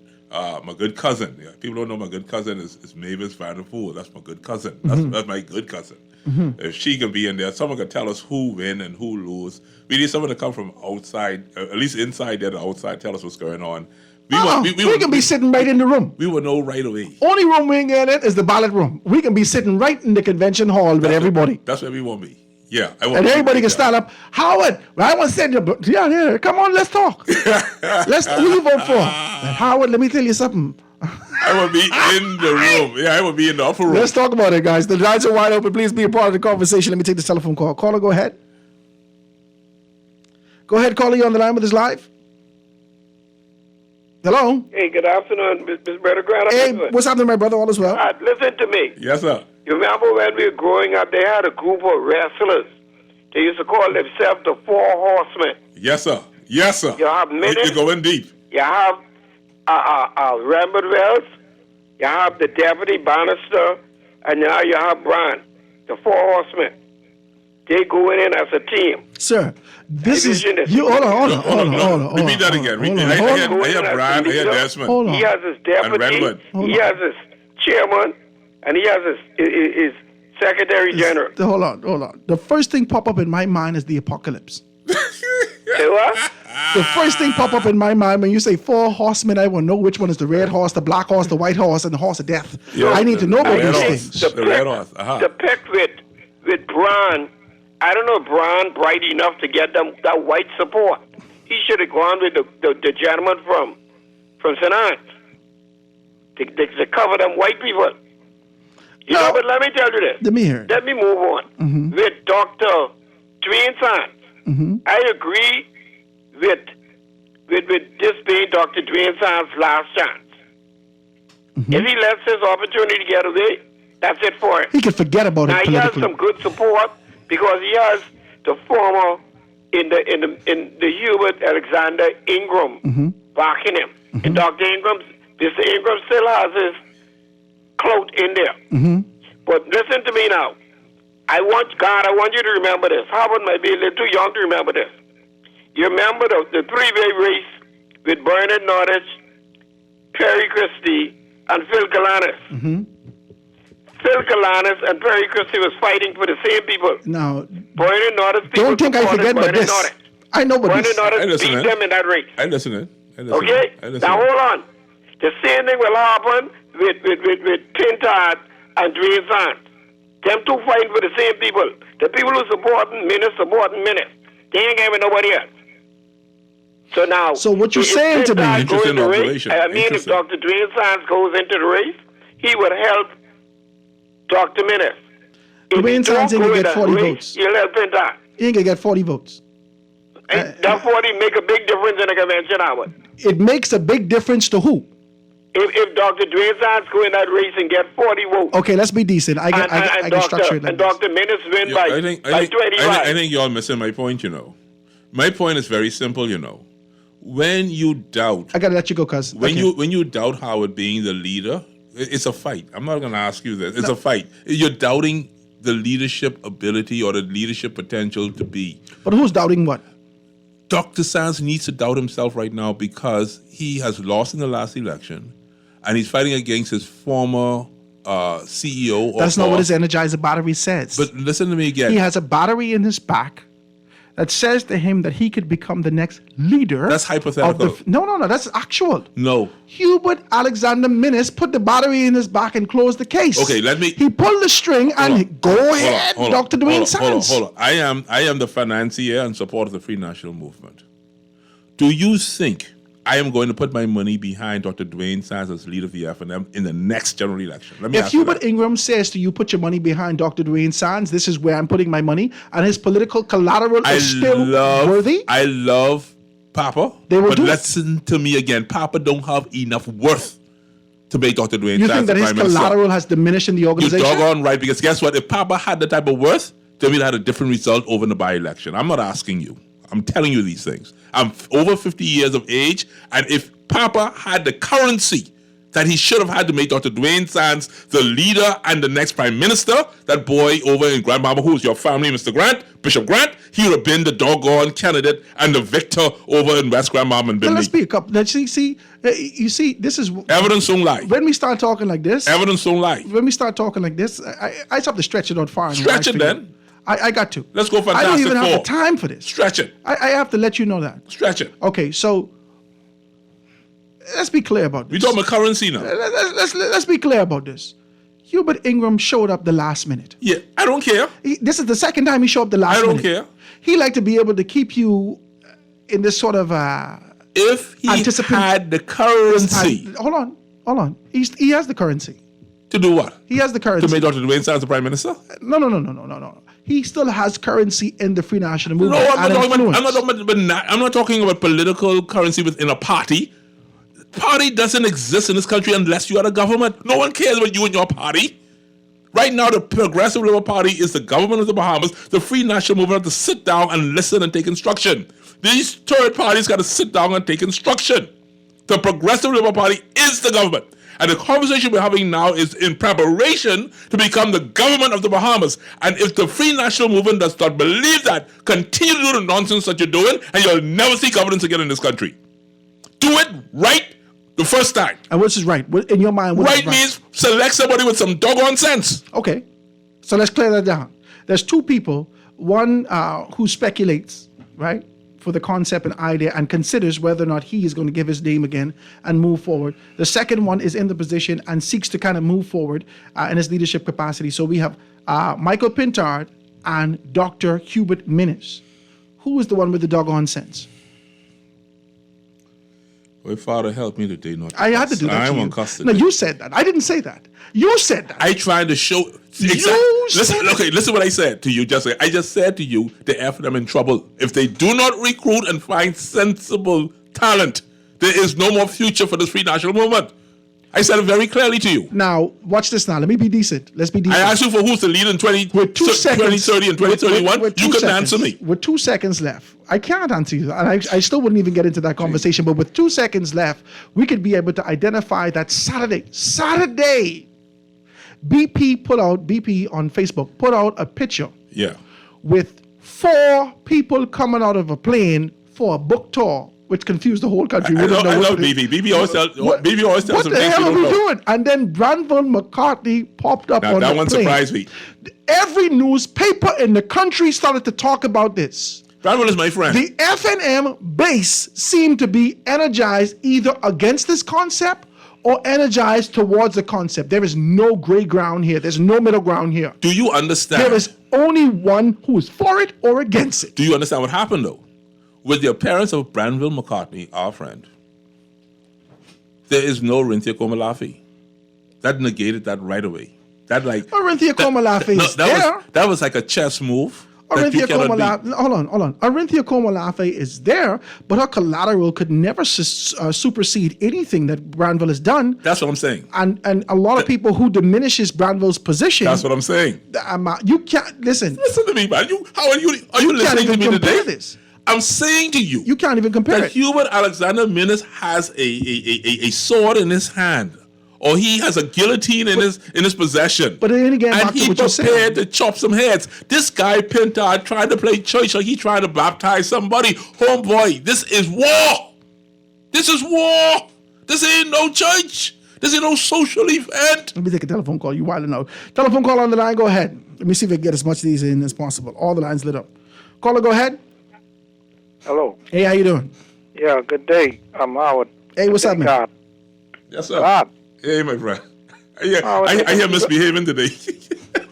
cousin. Yeah, people don't know my good cousin is Mavis Van der Poel. That's my good cousin. That's my good cousin. Mm-hmm. If she can be in there, someone can tell us who win and who lose. We need someone to come from outside, at least inside there, to outside, tell us what's going on. We can be sitting right in the room. We will know right away. Only room we ain't in it is the ballot room. We can be sitting right in the convention hall with everybody. That's where we want to be. Yeah, and everybody can stand up. Howard, I want to send you. Yeah, come on, let's talk. Who you vote for? And Howard, let me tell you something. I will be in the room. Yeah, I will be in the upper room. Let's talk about it, guys. The lines are wide open. Please be a part of the conversation. Let me take this telephone call. Caller, go ahead. Go ahead, caller. You on the line with us live? Hello. Hey, good afternoon, Mr. Brother Grant. Hey, what's happening, my brother? All is well. Listen to me. Yes, sir. You remember when we were growing up, they had a group of wrestlers. They used to call themselves the Four Horsemen. Yes, sir. Yes, sir. You have Minutes. You're going deep. You have Rambert Wells. You have the Deputy Bannister. And now you have Brand. The Four Horsemen. They going in as a team. Sir, this is you. Hold on. Repeat that again. I hear Brand. I hear Desmond. He has his deputy. He has his chairman, and he has his secretary general. Hold on. The first thing pop up in my mind is the apocalypse. Say what? The first thing pop up in my mind when you say four horsemen, I will know which one is the red horse, the black horse, the white horse, and the horse of death. Yeah, I need to know about these things. The red horse. The pick with Braun. I don't know Braun bright enough to get them that white support. He should have gone with the gentleman from St. Anne's to cover them white people. You know, but let me tell you this. Let me hear it. Let me move on. Mm-hmm. With Dr. Dwayne Sands. Mm-hmm. I agree with this being Dr. Dwayne Sands' last chance. Mm-hmm. If he lets his opportunity get away, that's it for him. He can forget about now it politically. He has some good support because he has the former in the Hubert Alexander Ingram backing him. Mm-hmm. And Mr. Ingram still has his clout in there. Mm-hmm. But listen to me now. I want you to remember this. Howard might be a little too young to remember this. You remember the three-way race with Bernard Nordich, Perry Christie, and Phil Galanis. Mm-hmm. Phil Galanis and Perry Christie was fighting for the same people. Now, Bernard Nordich people don't think I forget about this. Nordich. I know about Bernard this. Nordich beat them in that race. I listen. Okay? Now, hold on. The same thing will happen with Pintard and Dwayne Sands. Them two fighting for the same people. The people who supporting Minutes. They ain't having nobody else. So now, so what you're saying to me? Interesting observation. If Dr. Dwayne Sands goes into the race, he would help Dr. Minutes. Dwayne Sands ain't gonna get 40 votes. He'll help Pintard. He ain't gonna get 40 votes. That 40 make a big difference in the convention, Howard. It makes a big difference to who? If Dr. Dwayne Sands go in that race and get 40 votes. Okay, let's be decent. I can structure it like and Dr. Minutes win by 25. I think y'all missing my point, My point is very simple, When you doubt... I got to let you go, cuz. When you doubt Howard being the leader, it's a fight. I'm not going to ask you this. It's a fight. You're doubting the leadership ability or the leadership potential to be. But who's doubting what? Dr. Sands needs to doubt himself right now because he has lost in the last election and he's fighting against his former CEO. That's not what his Energizer battery says. But listen to me again. He has a battery in his back that says to him that he could become the next leader. That's hypothetical. No, that's actual. No. Hubert Alexander Minnis put the battery in his back and closed the case. Okay, He pulled the string and go ahead, Dr. Dwayne Sands. Hold on. I am the financier and support of the Free National Movement. Do you think I am going to put my money behind Dr. Dwayne Sands as leader of the FNM in the next general election? Let me if ask you Hubert that. Ingram says to you, put your money behind Dr. Dwayne Sands, this is where I'm putting my money, and his political collateral is still worthy? I love Papa, but listen to me again. Papa don't have enough worth to make Dr. Dwayne Sands You think that his collateral has diminished in the organization? You're doggone right, because guess what? If Papa had the type of worth, then we'd have a different result over in the by-election. I'm not asking you. I'm telling you these things. I'm over 50 years of age, and if Papa had the currency that he should have had to make Dr. Dwayne Sands the leader and the next prime minister, that boy over in Grand Mama, who's your family, Mr. Grant, Bishop Grant, he would have been the doggone candidate and the victor over in West Grand Mama and Bimini. Let's be a couple. You see, this is... Evidence don't lie. When we start talking like this... Evidence don't lie. When we start talking like this, I just have to stretch it out far. Stretch it then. I got to. Let's go Fantastic I don't even Four. have the time for this. Stretch it. I have to let you know that. Stretch it. Okay, so let's be clear about this. We're talking about currency now. Let's be clear about this. Hubert Ingram showed up the last minute. Yeah, I don't care. This is the second time he showed up the last minute. I don't care. He like to be able to keep you in this sort of if he had the currency. Hold on. He has the currency. To do what? He has the currency. To make Dr. Dwayne Sands the prime minister? No. He still has currency in the Free National Movement. No, I'm not talking about political currency within a party. Party doesn't exist in this country unless you are the government. No one cares about you and your party. Right now, the Progressive Labour Party is the government of the Bahamas. The Free National Movement have to sit down and listen and take instruction. These third parties got to sit down and take instruction. The Progressive Labour Party is the government. And the conversation we're having now is in preparation to become the government of the Bahamas. And if the Free National Movement does not believe that, continue to do the nonsense that you're doing, and you'll never see governance again in this country. Do it right the first time. And which is right? In your mind, what is right means select somebody with some doggone sense. Okay. So let's clear that down. There's two people. One who speculates, right, for the concept and idea and considers whether or not he is going to give his name again and move forward. The second one is in the position and seeks to kind of move forward in his leadership capacity. So we have Michael Pintard and Dr. Hubert Minnis. Who is the one with the doggone sense? Well, Father, help me today. I had to do that. I'm on custody. No, you said that. I didn't say that. You said that. I tried to show. Listen what I said to you. I just said to you, the F them in trouble. If they do not recruit and find sensible talent, there is no more future for this Free National Movement. I said it very clearly to you. Now, watch this now. Let me be decent. Let's be decent. I asked you for who's the leader in 2030 and 2031. You couldn't answer me. With 2 seconds left, I can't answer you. And I still wouldn't even get into that conversation. But with 2 seconds left, we could be able to identify that Saturday, BP on Facebook put out a picture with 4 people coming out of a plane for a book tour, which confused the whole country. I love BP. BP always tells what some the things hell you are we don't know. doing? And then Granville McCarthy popped up on That the one plane. surprised me. Every newspaper in the country started to talk about this. Granville is my friend. The FNM base seemed to be energized either against this concept or energized towards the concept. There is no gray ground here. There's no middle ground here. Do you understand? There is only one who is for it or against it. Do you understand what happened, though? With the appearance of Granville McCartney, our friend, there is no Rinthia Komalafi. That negated that right away. Orinthia Komalafe is there. That was like a chess move. Orinthia Komalafe, hold on. Orinthia Komalafe is there, but her collateral could never supersede anything that Granville has done. That's what I'm saying. And a lot of people who diminishes Granville's position. That's what I'm saying. You can't listen. Listen to me, man. Are you listening to me today? This. I'm saying to you, you can't even compare that it. Hubert Alexander Minnis has a sword in his hand, or he has a guillotine in his possession. But then again, and he prepared to chop some heads. This guy Pintard trying to play church like he trying to baptize somebody. Homeboy, this is war. This is war. This ain't no church. This ain't no social event. Let me take a telephone call. You wilding out. Telephone call on the line. Go ahead. Let me see if I can get as much of these in as possible. All the lines lit up. Caller, go ahead. Hello. Hey, how you doing? Yeah, good day. I'm Howard. Hey, what's up, man? God. Yes, sir. God. Hey, my friend. I hear misbehaving today.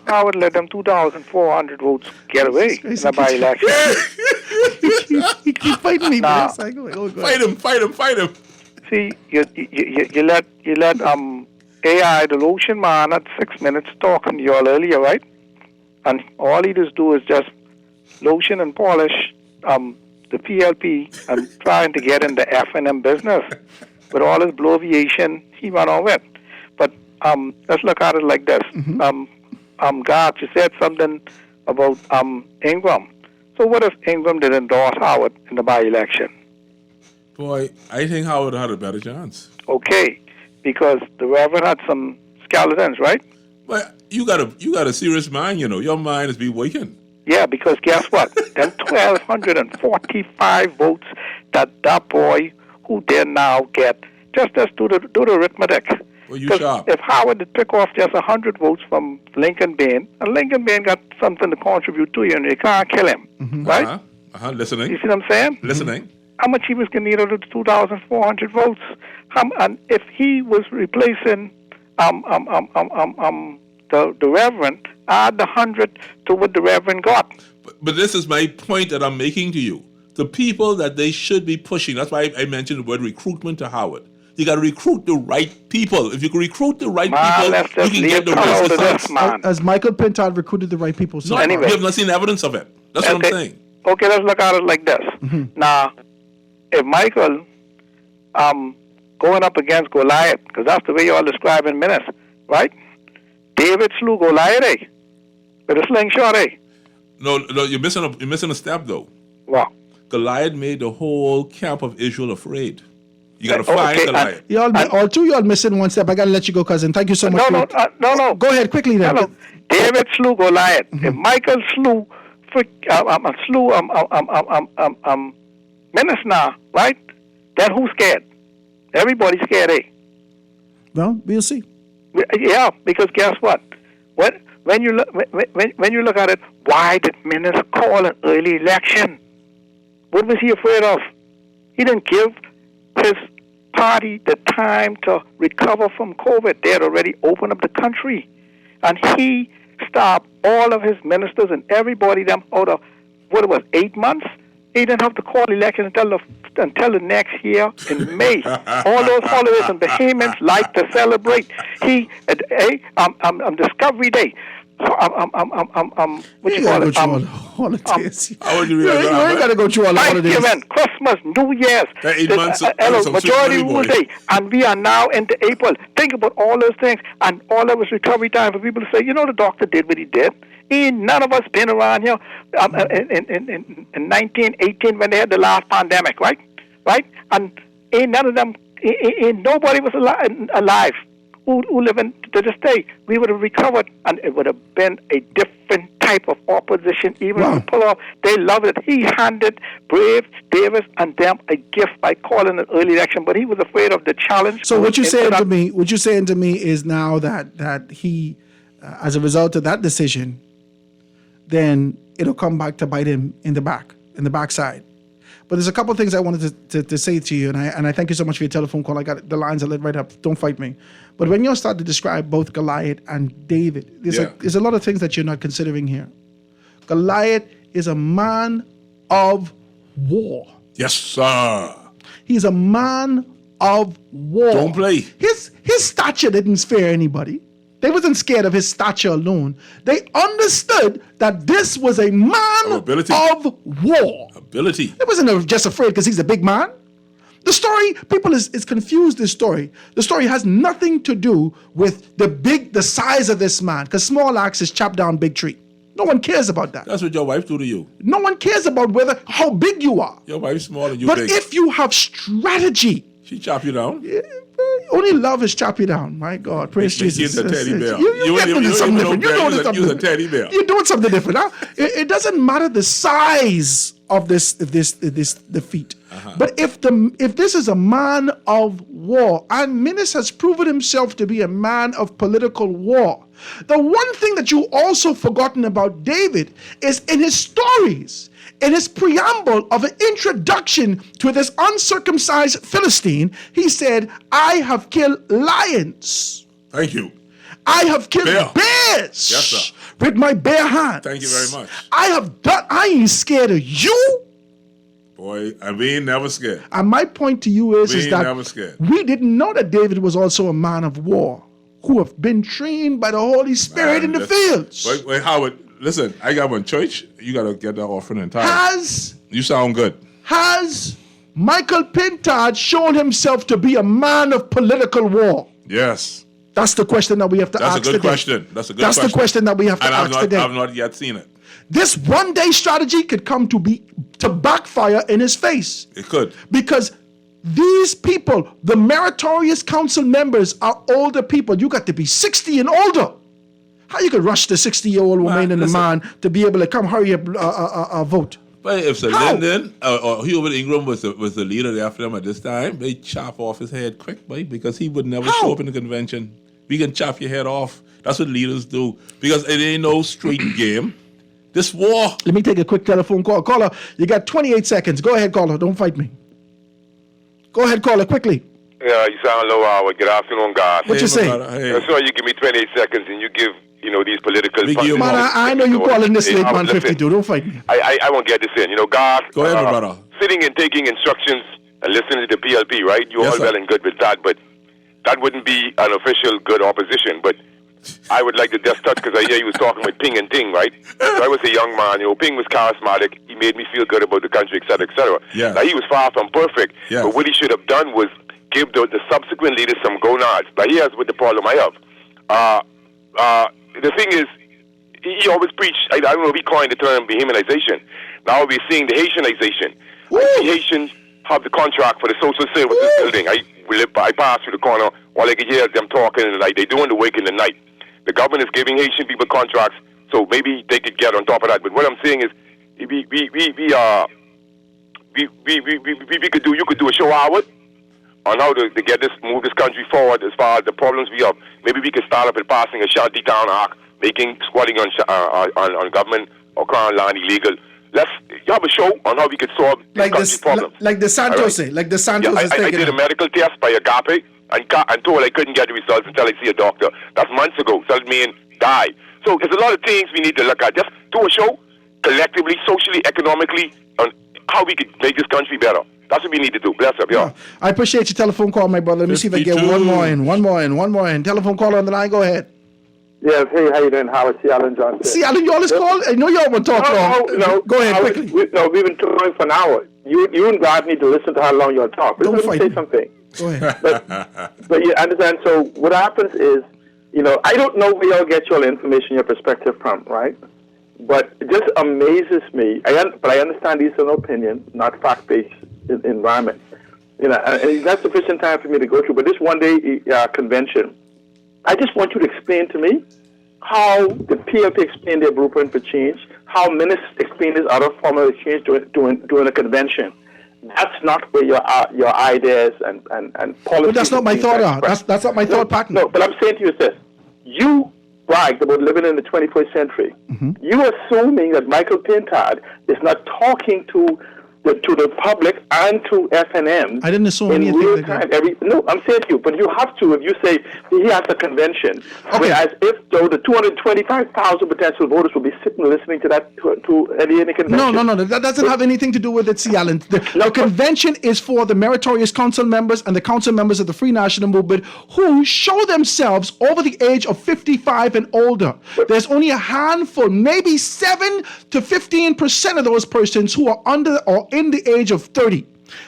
Howard let them 2,400 votes get away in the by-election. You keep fighting me, Nah. man. Go Fight him. See, you let AI, the lotion man, at 6 minutes talking to you all earlier, right? And all he just do is just lotion and polish the PLP and trying to get in the FNM business. With all his bloviation, he went on with. But let's look at it like this. God, you said something about Ingram. So what if Ingram did endorse Howard in the by-election? Boy, I think Howard had a better chance. Okay, because the Reverend had some skeletons, right? But you got a serious mind, you know. Your mind is be waking. Yeah, because guess what? Them 1,245 votes that boy who did now get, just do the arithmetic. Well, you sharp. If Howard did pick off just 100 votes from Lincoln Bain, and Lincoln Bain got something to contribute to you, and you can't kill him, right? Listening. You see what I'm saying? Listening. How much he was going to need out of the 2,400 votes? And if he was replacing the Reverend, add the 100 to what the Reverend got. But this is my point that I'm making to you. The people that they should be pushing, that's why I mentioned the word recruitment to Howard. You got to recruit the right people. If you can recruit the right people, you can get the rest. Has Michael Pintard recruited the right people? No, anyway. We have not seen evidence of it. That's what I'm saying. Okay, let's look at it like this. Now, if Michael going up against Goliath, because that's the way you all describe in minutes, right? David slew Goliath, with a slingshot, No, you're missing a step though. What? Goliath made the whole camp of Israel afraid. You got to find Goliath. All two y'all missing one step. I gotta let you go, cousin. Thank you so much. No. Go ahead quickly then. No. David slew Goliath. If Michael slew Minister, right? Then who's scared? Everybody's scared, Well, we'll see. Yeah, because guess what? When you look at it, why did Minister call an early election? What was he afraid of? He didn't give his party the time to recover from COVID. They had already opened up the country. And he stopped all of his ministers and everybody them out of, 8 months? He didn't have to call election until the next year in May. All those holidays and Bahamians like to celebrate. Discovery Day. So what you call it? Holidays. How would you You ain't got to go through all the holidays. Thanksgiving, Christmas, New Year's, That 8 months, majority rule day, and we are now into April. Think about all those things, and all that was recovery time for people to say, the doctor did what he did. None of us been around here in 1918 when they had the last pandemic, right? And none of them, nobody was alive. Who live in to this day, we would have recovered, and it would have been a different type of opposition. Even if we pull off, they loved it. He handed Brave, Davis, and them a gift by calling an early election, but he was afraid of the challenge. So what you're saying to me is now that he, as a result of that decision, then it'll come back to bite him in the backside. But there's a couple of things I wanted to say to you, and I thank you so much for your telephone call. I got the lines are lit right up. Don't fight me. But when you start to describe both Goliath and David, there's a lot of things that you're not considering here. Goliath is a man of war. Yes, sir. He's a man of war. Don't play. His stature didn't scare anybody. They wasn't scared of his stature alone. They understood that this was a man of war. Ability. They wasn't just afraid because he's a big man. The story, people is confused this story. The story has nothing to do with the size of this man, because small axe is chopped down big tree. No one cares about that. That's what your wife do to you. No one cares about how big you are. Your wife's small and you but big. If you have strategy, she chop you down. Only love is chop you down. My God, praise Jesus. She's a teddy bear. You're doing something different. You're a teddy bear. You're doing something different. Huh? It doesn't matter the size of this defeat. But if this is a man of war, and Minis has proven himself to be a man of political war, the one thing that you also forgotten about David is in his stories, in his preamble of an introduction to this uncircumcised Philistine, he said, I have killed lions. Thank you. I have killed bears. Yes, sir. With my bare hands. Thank you very much. I ain't scared of you. Boy, and we ain't never scared. And my point to you is that never scared. We didn't know that David was also a man of war who have been trained by the Holy Spirit in the fields. Wait, Howard, listen, I got one church. You got to get that offering in time. You sound good. Has Michael Pintard shown himself to be a man of political war? Yes. That's the question that we have to ask today. That's a good question. That's the question that we have to ask today. I've not yet seen it. This one-day strategy could come to backfire in his face. It could. Because these people, the meritorious council members, are older people. You got to be 60 and older. How you could rush the 60-year-old woman and the man to be able to come hurry up vote? But if Sir Lyndon or Hubert Ingram was the leader there after them at this time, they chop off his head quick, boy, because he would never show up in the convention. We can chop your head off. That's what leaders do. Because it ain't no straight game. This war. Let me take a quick telephone call. Caller, you got 28 seconds. Go ahead, caller. Don't fight me. Go ahead, caller, quickly. Yeah, you sound low, Howard. Good afternoon, God. What you say? So you give me 28 seconds and you give, these political... Man, I know you calling this late man 52. Don't fight me. I won't get this in. God... Go ahead, brother. Sitting and taking instructions and listening to the PLP, right? You're all well and good with that, but that wouldn't be an official good opposition, but... I would like to just touch because I hear you was talking with Ping and Ting, right? So I was a young man. Ping was charismatic. He made me feel good about the country, et cetera, et cetera. Yeah. Now, he was far from perfect. Yeah. But what he should have done was give the subsequent leaders some gonads. Now, here's what the problem I have. the thing is, he always preached, I don't know if he coined the term Bahamianization. Now we're seeing the Haitianization. The Haitians have the contract for the social services building. I pass through the corner, all I can hear is them talking in the night. They're doing the work in the night. The government is giving Haitian people contracts, so maybe they could get on top of that. But what I'm saying is, we could do. You could do a show, Howard, on how to get this, move this country forward as far as the problems we have. Maybe we could start up with passing a Shanty Town Act, making squatting on government or crown land illegal. Let's have a show on how we could solve this country problem. Like the Santos say, like the Santos is taking. I did a medical test by Agape and told I couldn't get the results until I see a doctor. That's months ago. So that means die. So there's a lot of things we need to look at. Just do a show collectively, socially, economically, on how we could make this country better. That's what we need to do. Bless up, y'all. I appreciate your telephone call, my brother. Let me see if I get one more in. Telephone caller on the line. Go ahead. Yes, hey, how you doing, Howard? C. Allen Johnson. C. Allen, you always call? I know you all want to talk long. No, go ahead, Howard, quickly. We've been talking for an hour. You and God need to listen to how long you'll talk. But let me say something. Go ahead. But you understand, so what happens is, I don't know where y'all get your information, your perspective from, right? But it just amazes me. But I understand these are an opinion, not fact-based environment. And that's sufficient time for me to go through. But this one-day convention, I just want you to explain to me how the PLP explained their blueprint for change, how ministers explained this other form of change during a convention. That's not where your ideas and policies. But that's not my thought. That's not my thought pattern. No, but I'm saying to you this: you bragged about living in the 21st century. Mm-hmm. You assuming that Michael Pintard is not talking to the public and to FNM. I didn't assume in anything. Real time, no, I'm saying to you, but you have to if you say he has a convention. Okay. Whereas if though the 225,000 potential voters will be sitting listening to that to any convention. No. That doesn't have anything to do with it, C. Allen. The convention is for the meritorious council members and the council members of the Free National Movement who show themselves over the age of 55 and older. There's only a handful, maybe 7 to 15% of those persons who are under or in the age of 30.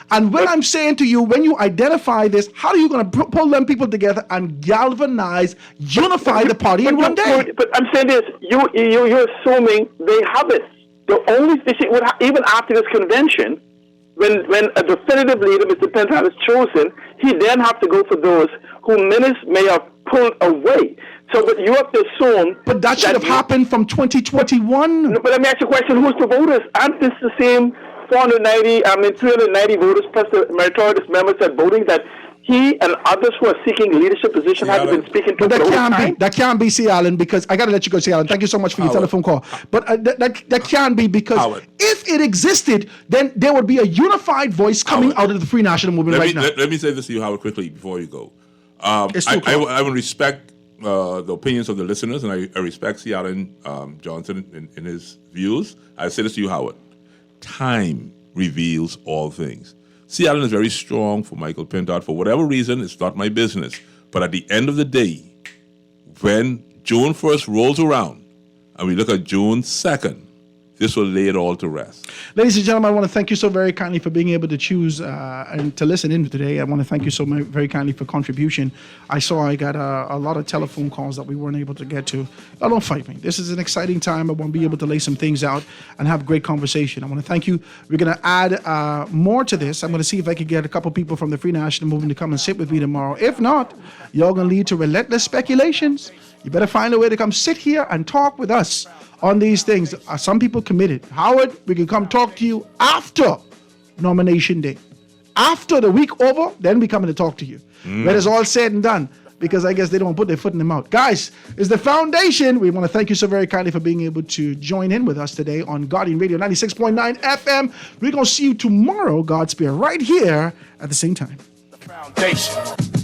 And when I'm saying to you, when you identify this, how are you going to pull them people together and galvanize, unify the party in one day? But I'm saying this, you're assuming they have it. The only thing, even after this convention, when a definitive leader, Mr. Pintard, is chosen, he then have to go for those who ministers may have pulled away. So, but you have to assume. But that should have happened from 2021. No, but let me ask you a question: who's the voters? Aren't this the same 390 voters plus the meritorious members that voting that he and others who are seeking leadership position have been speaking to? But that can't be, C. Allen, because I got to let you go, C. Allen. Thank you so much for your telephone call. But that can't be because if it existed, then there would be a unified voice coming out of the Free National Movement now. Let me say this to you, Howard, quickly before you go. I would respect the opinions of the listeners, and I respect C. Allen Johnson in his views. I say this to you, Howard. Time reveals all things. C. Allen is very strong for Michael Pintard. For whatever reason, it's not my business. But at the end of the day, when June 1st rolls around and we look at June 2nd, this will lay it all to rest. Ladies and gentlemen, I want to thank you so very kindly for being able to choose and to listen in today. I want to thank you so very kindly for contribution. I got a lot of telephone calls that we weren't able to get to. Don't fight me. This is an exciting time. I want to be able to lay some things out and have great conversation. I want to thank you. We're going to add more to this. I'm going to see if I can get a couple people from the Free National Movement to come and sit with me tomorrow. If not, you're going to lead to relentless speculations. You better find a way to come sit here and talk with us on these things. Some people committed. Howard, we can come talk to you after nomination day. After the week over, then we come to talk to you. When it's all said and done, because I guess they don't put their foot in the mouth. Guys, it's the foundation. We want to thank you so very kindly for being able to join in with us today on Guardian Radio 96.9 FM. We're going to see you tomorrow, Godspeed, right here at the same time. The foundation.